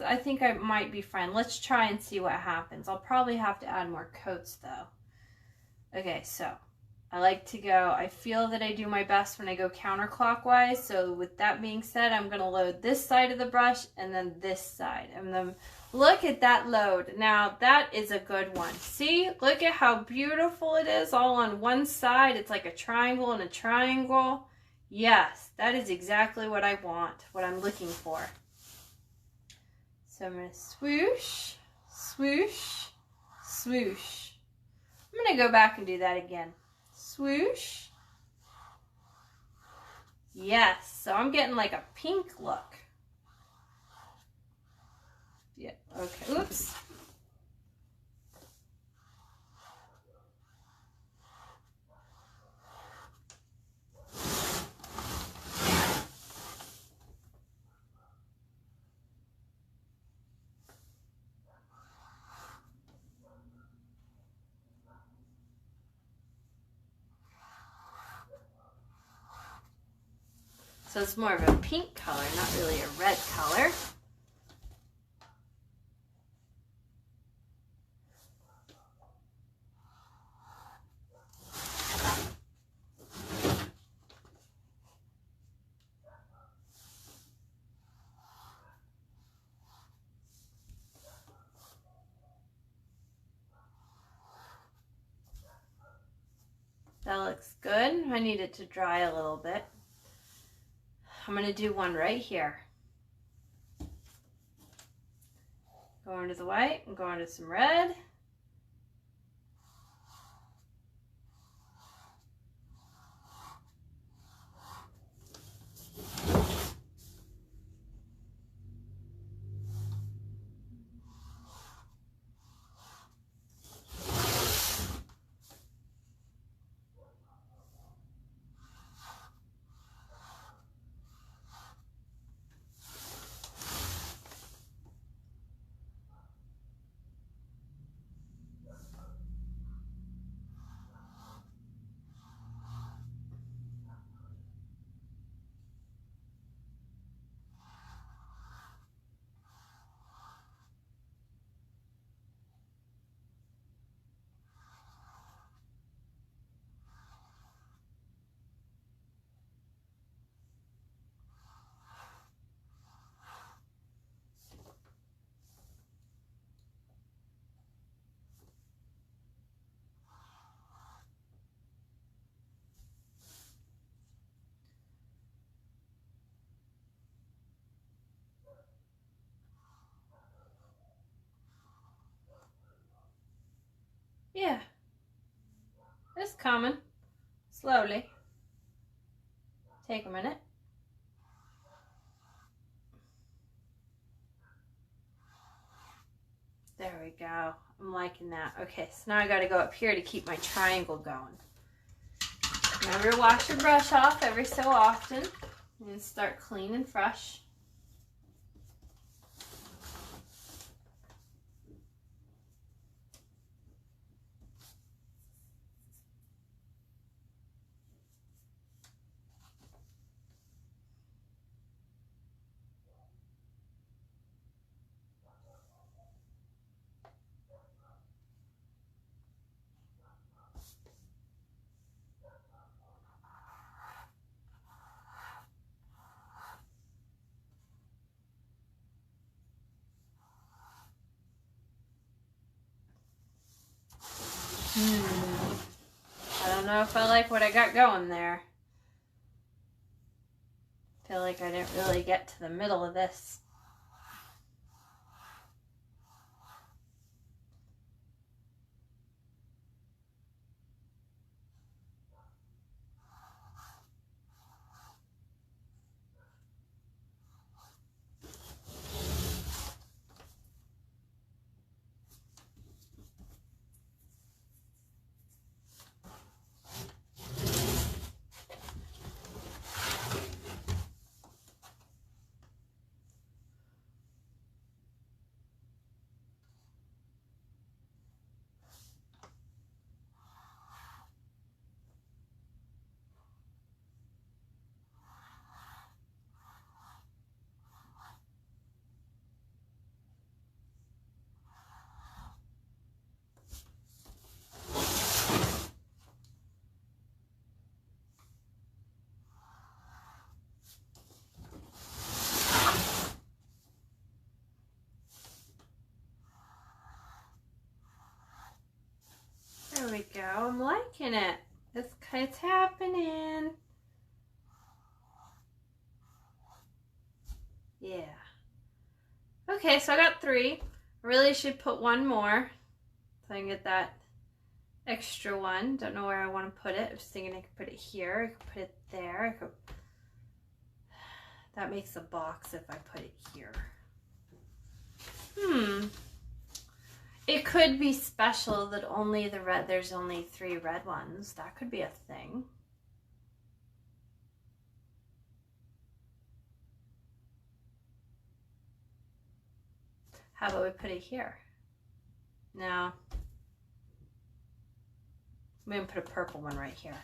I think I might be fine. Let's try and see what happens. I'll probably have to add more coats though. Okay, so I like to go, I feel that I do my best when I go counterclockwise. So with that being said, I'm gonna load this side of the brush and then this side. And then look at that load. Now that is a good one. See, look at how beautiful it is all on one side. It's like a triangle and a triangle. Yes, that is exactly what I want, what I'm looking for. So I'm gonna swoosh, swoosh, swoosh. I'm gonna go back and do that again. Swoosh. Yes, so I'm getting like a pink look. Yeah, okay, oops. So it's more of a pink color, not really a red color. looks good. I need it to dry a little bit. I'm going to do one right here. Go into the white and go into some red. Yeah, it's coming slowly. Take a minute. There we go. I'm liking that. Okay, so now I got to go up here to keep my triangle going. Remember to wash your brush off every so often and start clean and fresh. I don't know if I like what I got going there. Feel like I didn't really get to the middle of this. There we go. I'm liking it. It's happening. Yeah. Okay, so I got 3. I really should put one more so I can get that extra one. Don't know where I want to put it. I was thinking I could put it here. I could put it there. That makes a box if I put it here. It could be special that only there's only 3 red ones. That could be a thing. How about we put it here? No. I'm going to put a purple one right here.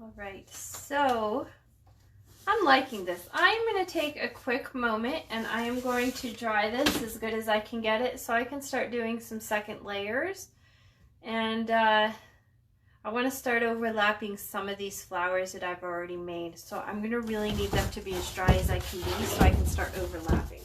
All right, so I'm liking this. I'm going to take a quick moment and I am going to dry this as good as I can get it so I can start doing some second layers. And I want to start overlapping some of these flowers that I've already made. So I'm going to really need them to be as dry as I can be so I can start overlapping.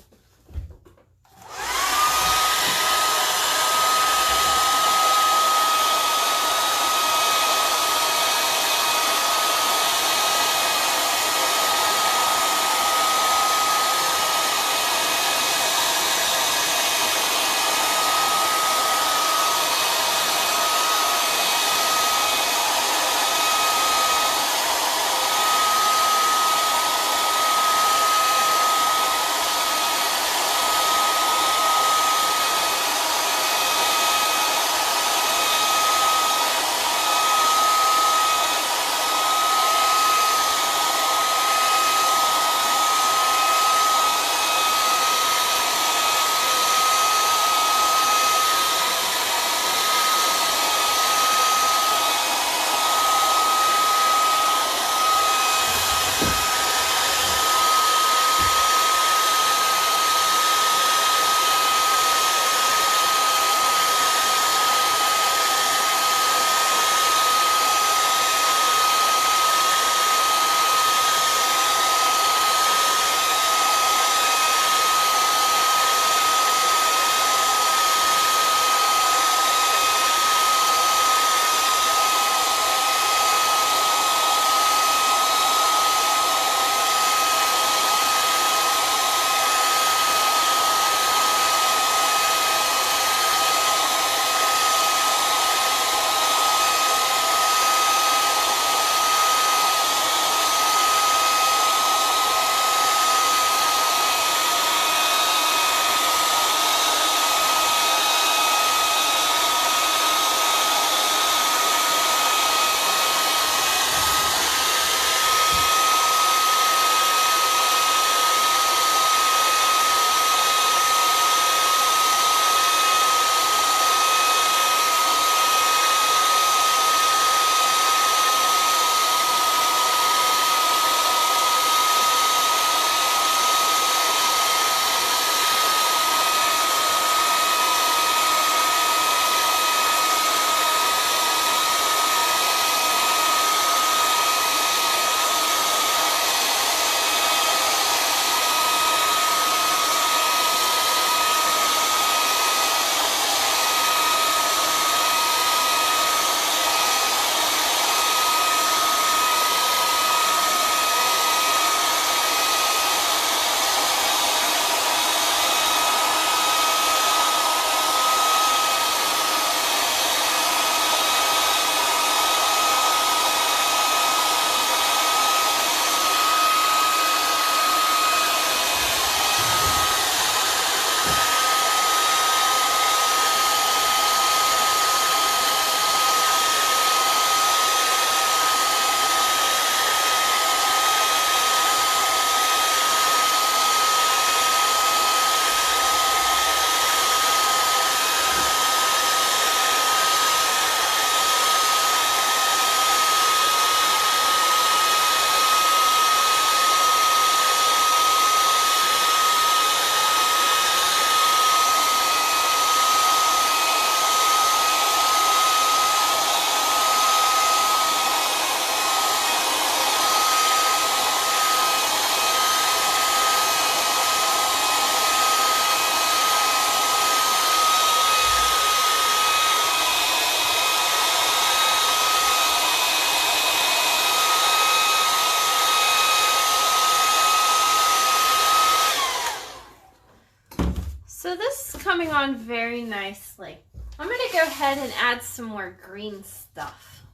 on very nicely. I'm going to go ahead and add some more green stuff.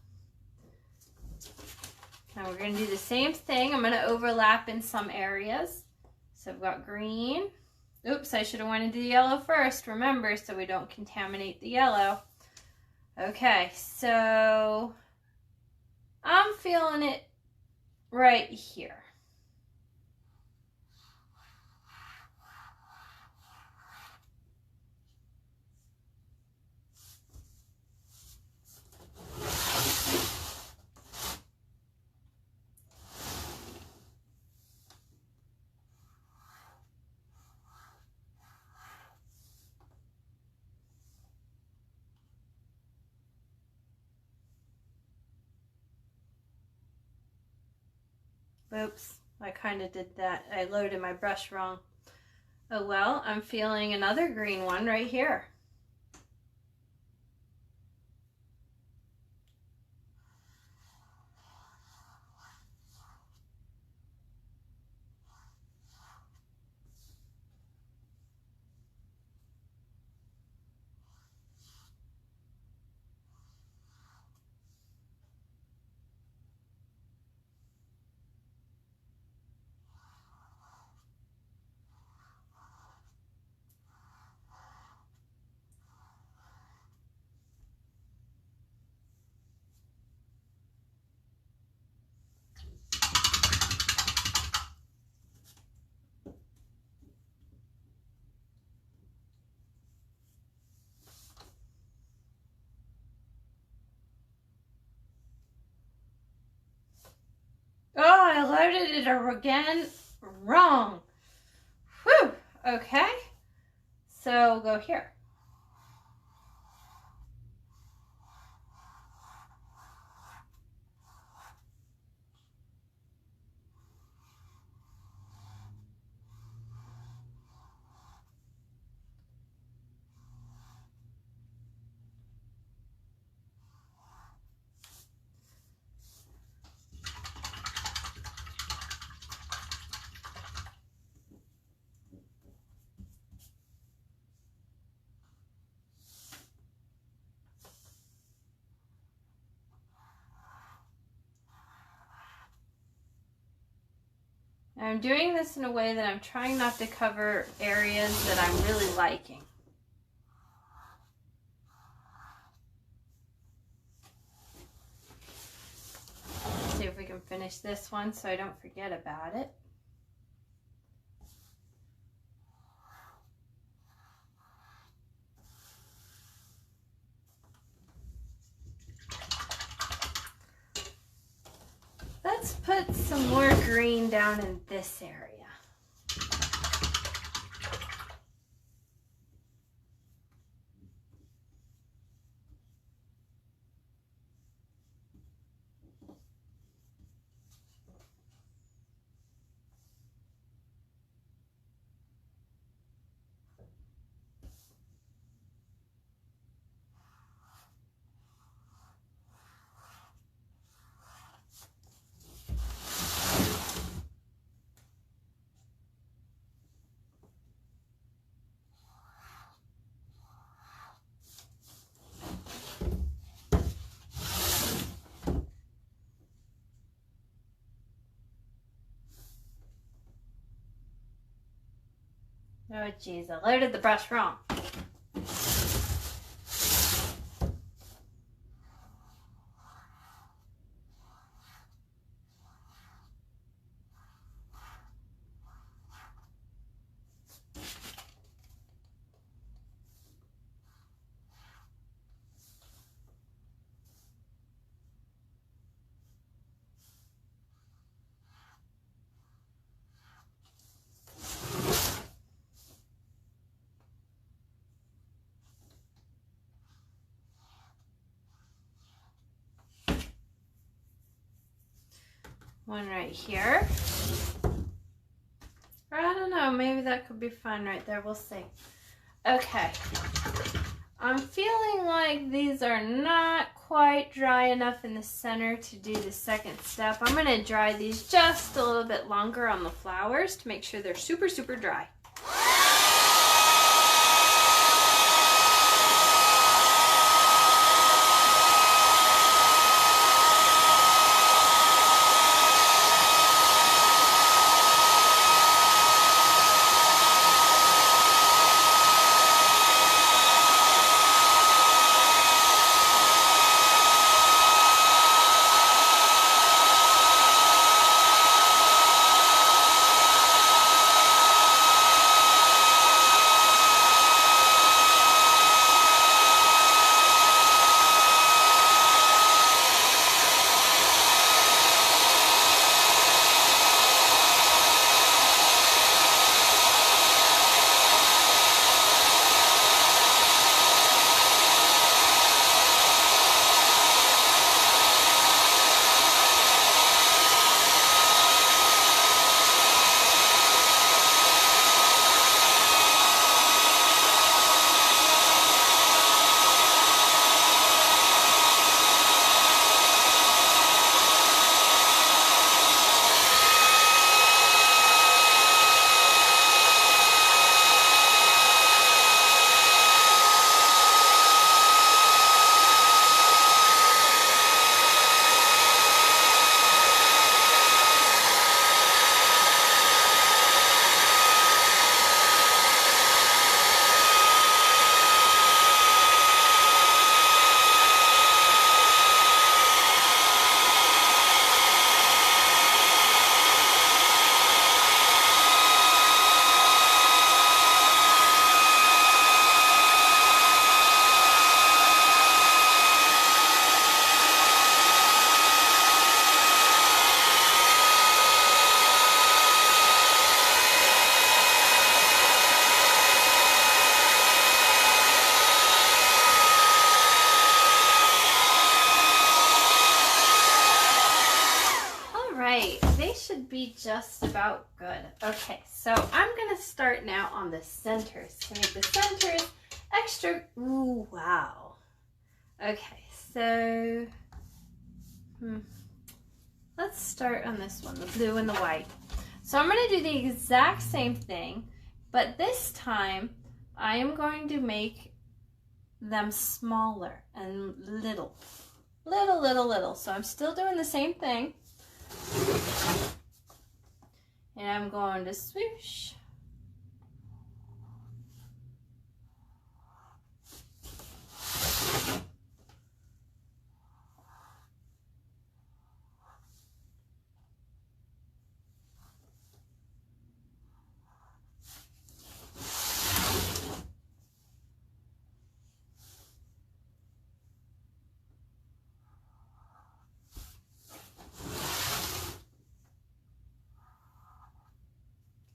Now we're going to do the same thing. I'm going to overlap in some areas. So I've got green. Oops, I should have wanted to do the yellow first, remember, so we don't contaminate the yellow. Okay, so I'm feeling it right here. Oops, I kind of did that. I loaded my brush wrong. Oh well, I'm feeling another green one right here. Oh, I loaded it again wrong. Whew, okay. So go here. I'm doing this in a way that I'm trying not to cover areas that I'm really liking. Let's see if we can finish this one so I don't forget about it. Let's put some more green down in this area. Oh geez, I loaded the brush wrong. One right here. Or I don't know, maybe that could be fun right there. We'll see. Okay. I'm feeling like these are not quite dry enough in the center to do the second step. I'm going to dry these just a little bit longer on the flowers to make sure they're super, super dry. should be just about good. Okay, so I'm gonna start now on the centers to make the centers extra. Ooh, wow. Okay, so let's start on this one, the blue and the white. So I'm gonna do the exact same thing, but this time I am going to make them smaller and little. So I'm still doing the same thing. And I'm going to swoosh.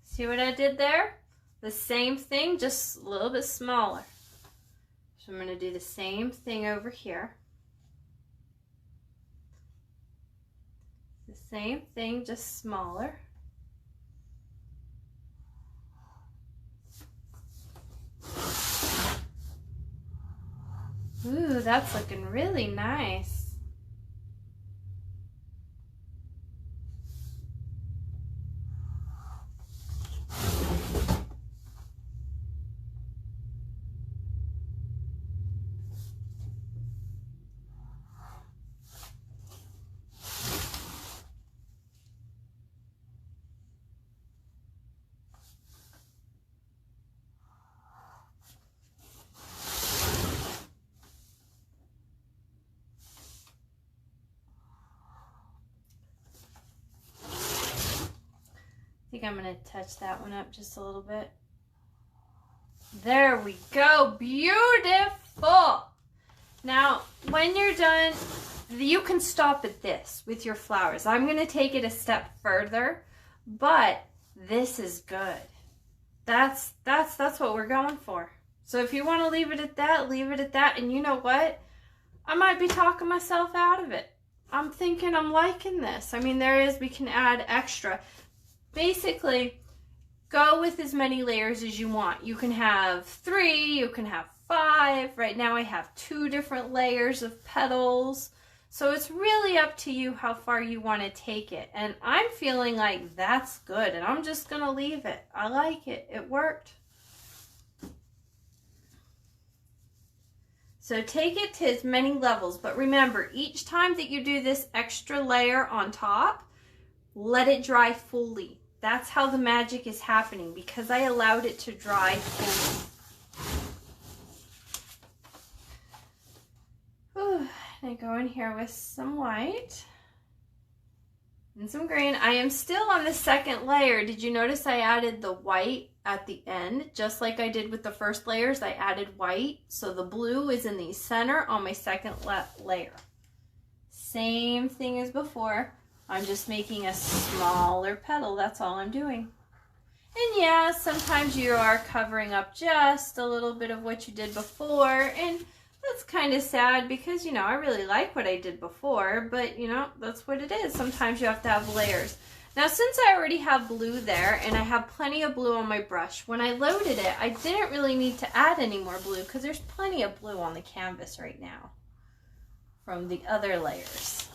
See what I did there? The same thing, just a little bit smaller. So I'm going to do the same thing over here. The same thing, just smaller. Ooh, that's looking really nice. I think I'm going to touch that one up just a little bit. There we go. Beautiful. Now, when you're done, you can stop at this with your flowers. I'm going to take it a step further, but this is good. That's what we're going for. So if you want to leave it at that, leave it at that. And you know what? I might be talking myself out of it. I'm thinking I'm liking this. I mean, we can add extra. Basically, go with as many layers as you want. You can have 3, you can have 5. Right now I have 2 different layers of petals. So it's really up to you how far you want to take it. And I'm feeling like that's good, and I'm just going to leave it. I like it. It worked. So take it to as many levels, but remember, each time that you do this extra layer on top, let it dry fully. That's how the magic is happening, because I allowed it to dry fully. Whew. I go in here with some white and some green. I am still on the second layer. Did you notice I added the white at the end? Just like I did with the first layers, I added white. So the blue is in the center on my second layer. Same thing as before. I'm just making a smaller petal. That's all I'm doing. And yeah, sometimes you are covering up just a little bit of what you did before. And that's kind of sad because, you know, I really like what I did before. But, you know, that's what it is. Sometimes you have to have layers. Now, since I already have blue there and I have plenty of blue on my brush, when I loaded it, I didn't really need to add any more blue because there's plenty of blue on the canvas right now from the other layers.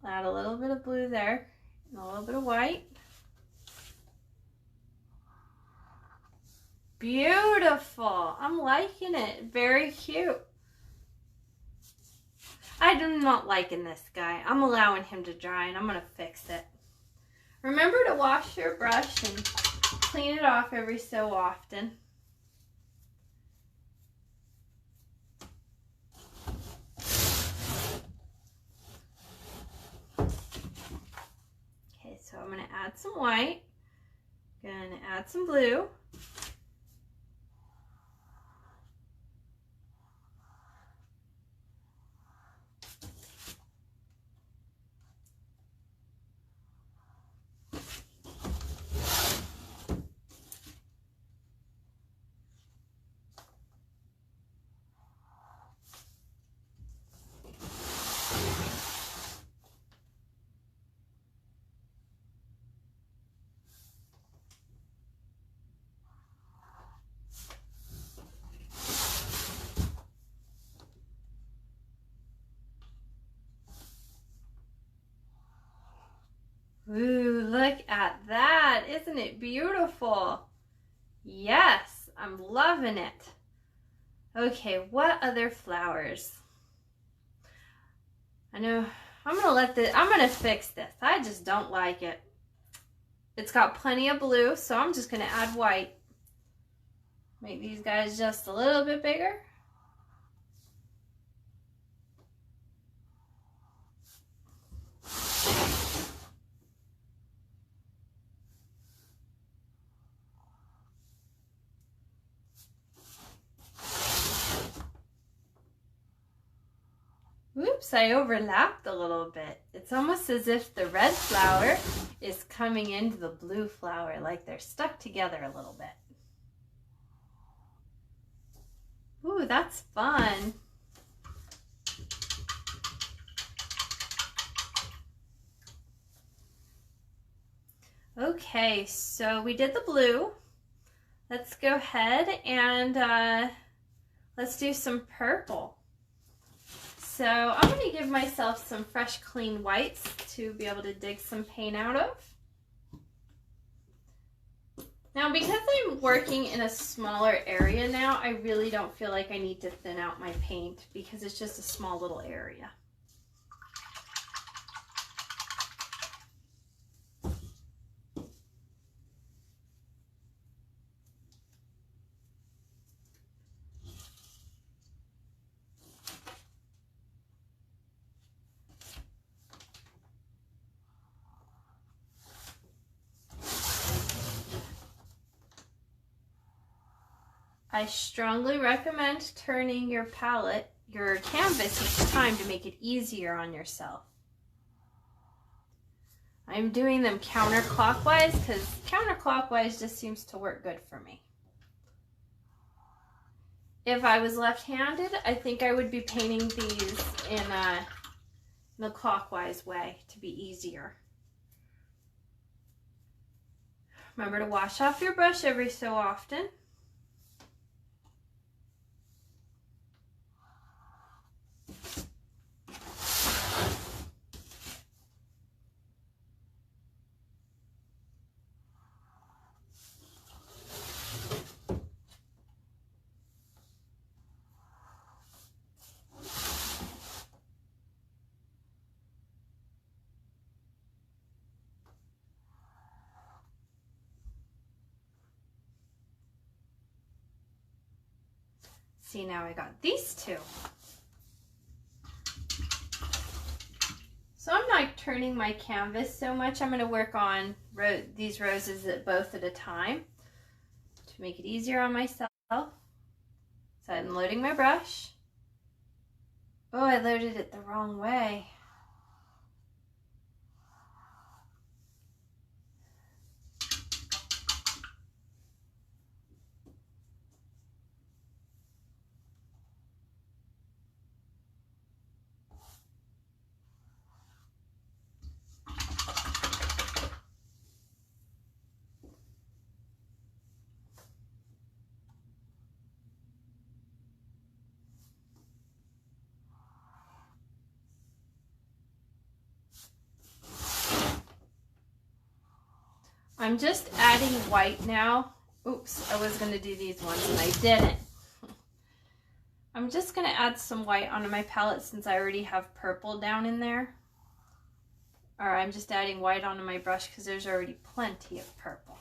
Add a little bit of blue there and a little bit of white. Beautiful. I'm liking it. Very cute. I'm not liking this guy. I'm allowing him to dry and I'm going to fix it. Remember to wash your brush and clean it off every so often. So I'm going to add some white, going to add some blue, Isn't it beautiful? Yes, I'm loving it. Okay, what other flowers? I know I'm gonna fix this. I just don't like it. It's got plenty of blue, so I'm just gonna add white. Make these guys just a little bit bigger. Oops, I overlapped a little bit. It's almost as if the red flower is coming into the blue flower, like they're stuck together a little bit. Ooh, that's fun. Okay, so we did the blue. Let's go ahead and let's do some purple. So I'm going to give myself some fresh clean whites to be able to dig some paint out of. Now because I'm working in a smaller area now, I really don't feel like I need to thin out my paint because it's just a small little area. I strongly recommend turning your canvas each time to make it easier on yourself. I'm doing them counterclockwise because counterclockwise just seems to work good for me. If I was left-handed, I think I would be painting these in a clockwise way to be easier. Remember to wash off your brush every so often. See, now I got these two. So I'm not turning my canvas so much. I'm going to work on these roses both at a time to make it easier on myself. So I'm loading my brush. Oh, I loaded it the wrong way. I'm just adding white now. Oops, I was going to do these ones and I didn't. I'm just going to add some white onto my palette since I already have purple down in there. Or I'm just adding white onto my brush because there's already plenty of purple.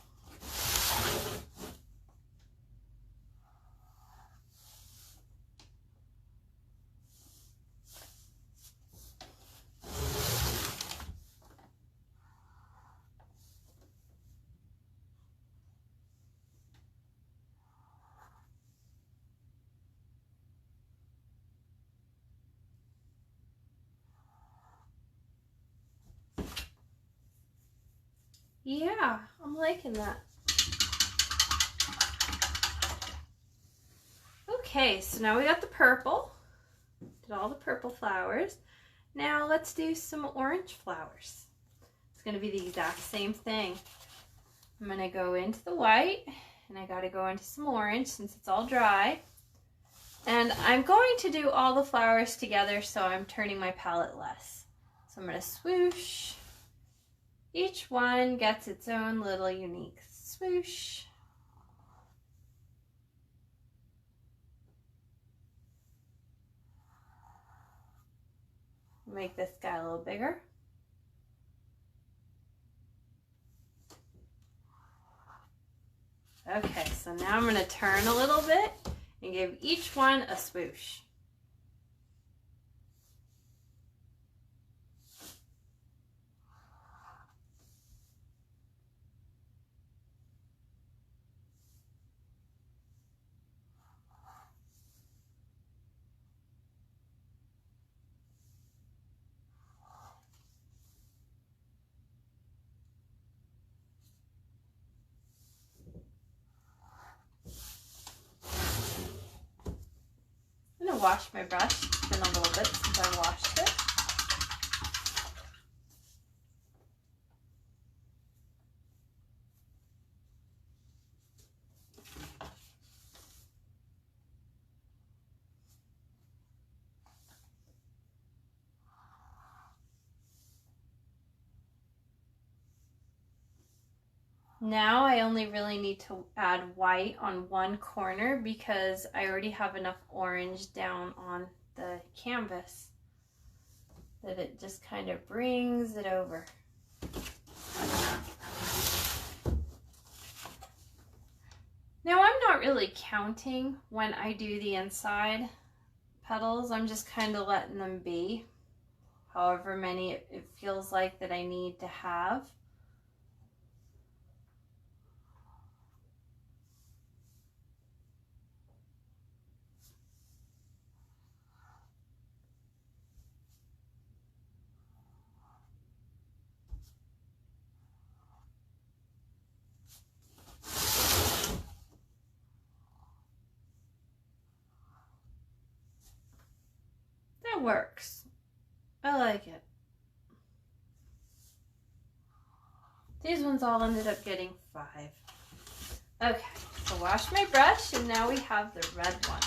Yeah, I'm liking that. Okay, so now we got the purple. Did all the purple flowers. Now let's do some orange flowers. It's going to be the exact same thing. I'm going to go into the white and I got to go into some orange since it's all dry. And I'm going to do all the flowers together so I'm turning my palette less. So I'm going to swoosh Each one gets its own little unique swoosh. Make this guy a little bigger. Okay, so now I'm going to turn a little bit and give each one a swoosh. I'm going to wash my brush. It's been a little bit since I washed it. Now I only really need to add white on one corner because I already have enough orange down on the canvas that it just kind of brings it over. Now I'm not really counting when I do the inside petals. I'm just kind of letting them be however many it feels like that I need to have. That works. I like it. These ones all ended up getting 5. Okay, so wash my brush and now we have the red ones.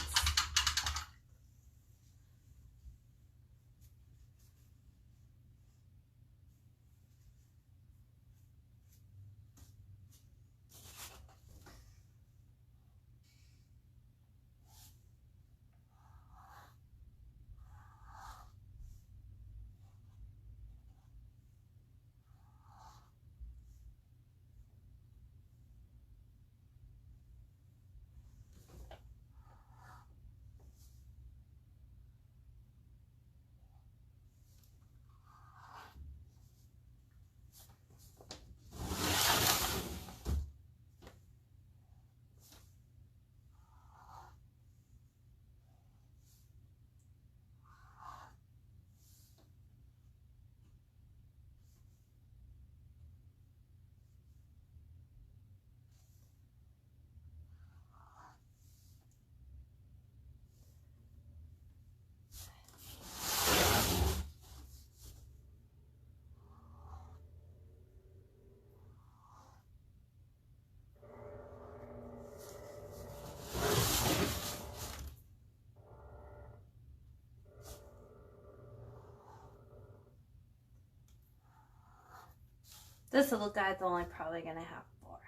This little guy's only probably going to have 4.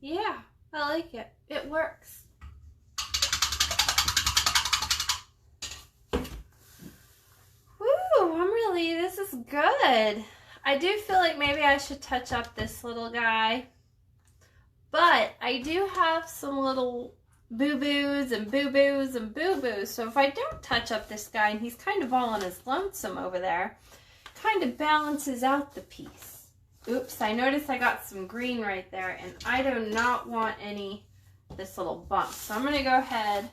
Yeah, I like it. It works. Woo, this is good. I do feel like maybe I should touch up this little guy. But I do have some little boo-boos and boo-boos and boo-boos. So if I don't touch up this guy and he's kind of all on his lonesome over there, kind of balances out the piece. Oops, I noticed I got some green right there and I do not want this little bump. So I'm going to go ahead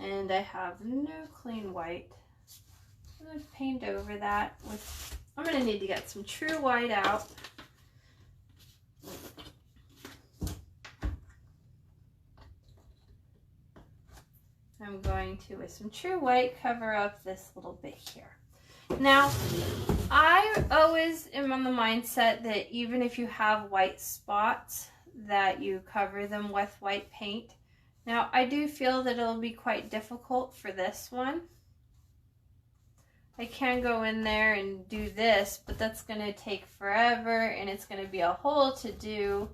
and I have no clean white. I'm going to paint over that with, I'm going to need to get some true white out. I'm going to, with some true white, cover up this little bit here. Now, I always am on the mindset that even if you have white spots, that you cover them with white paint. Now, I do feel that it'll be quite difficult for this one. I can go in there and do this, but that's going to take forever, and it's going to be a whole to-do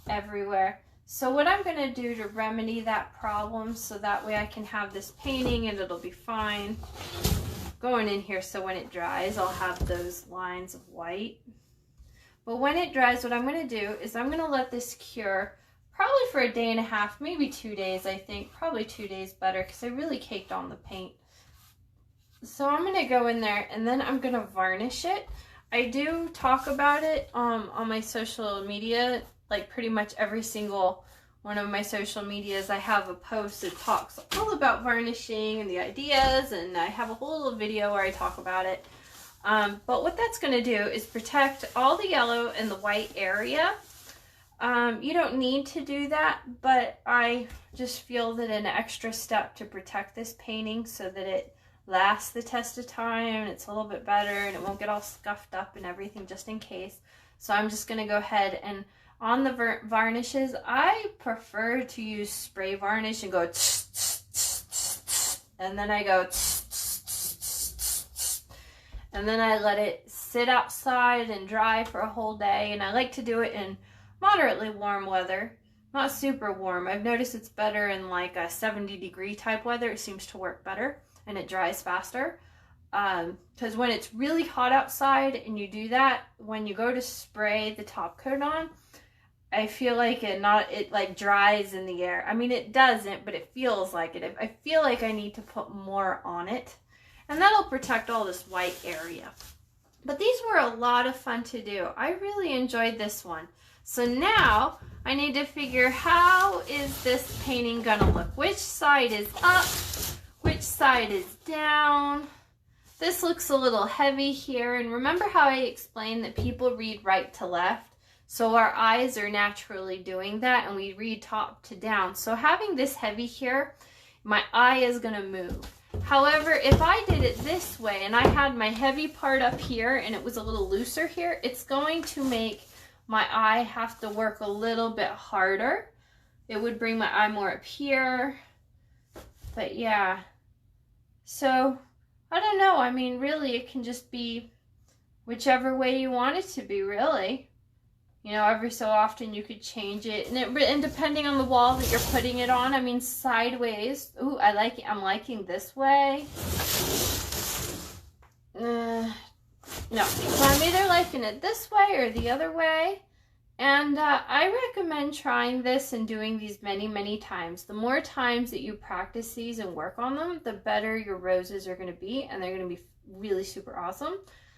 everywhere. So what I'm going to do to remedy that problem, so that way I can have this painting and it'll be fine, going in here so when it dries, I'll have those lines of white. But when it dries, what I'm going to do is I'm going to let this cure probably for a day and a half, maybe 2 days, I think. Probably 2 days better, because I really caked on the paint. So I'm going to go in there, and then I'm going to varnish it. I do talk about it on my social media, like pretty much every single one of my social medias. I have a post that talks all about varnishing and the ideas, and I have a whole little video where I talk about it. But what that's going to do is protect all the yellow and the white area. You don't need to do that, but I just feel that an extra step to protect this painting so that it lasts the test of time and it's a little bit better and it won't get all scuffed up and everything, just in case. So I'm just going to go ahead and on the varnishes, I prefer to use spray varnish and go and then I go and then I let it sit outside and dry for a whole day. And I like to do it in moderately warm weather, not super warm. I've noticed it's better in like a 70-degree type weather. It seems to work better and it dries faster. Because when it's really hot outside and you do that, when you go to spray the top coat on, I feel like it like dries in the air. I mean, it doesn't, but it feels like it. I feel like I need to put more on it, and that'll protect all this white area. But these were a lot of fun to do. I really enjoyed this one. So now I need to figure, how is this painting gonna look? Which side is up? Which side is down? This looks a little heavy here. And remember how I explained that people read right to left? So our eyes are naturally doing that, and we read top to down. So having this heavy here, my eye is gonna move. However, if I did it this way and I had my heavy part up here and it was a little looser here, it's going to make my eye have to work a little bit harder. It would bring my eye more up here. But yeah, so I don't know. I mean, really, it can just be whichever way you want it to be, really. You know, every so often you could change it. And depending on the wall that you're putting it on, I mean, sideways. Ooh, I like it. I'm liking this way. No, so I'm either liking it this way or the other way. And I recommend trying this and doing these many, many times. The more times that you practice these and work on them, the better your roses are going to be. And they're going to be really super awesome.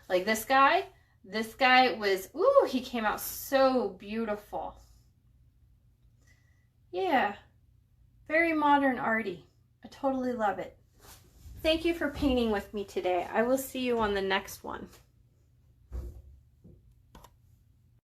Like this guy. This guy was, ooh, he came out so beautiful. Yeah, very modern arty. I totally love it. Thank you for painting with me today. I will see you on the next one.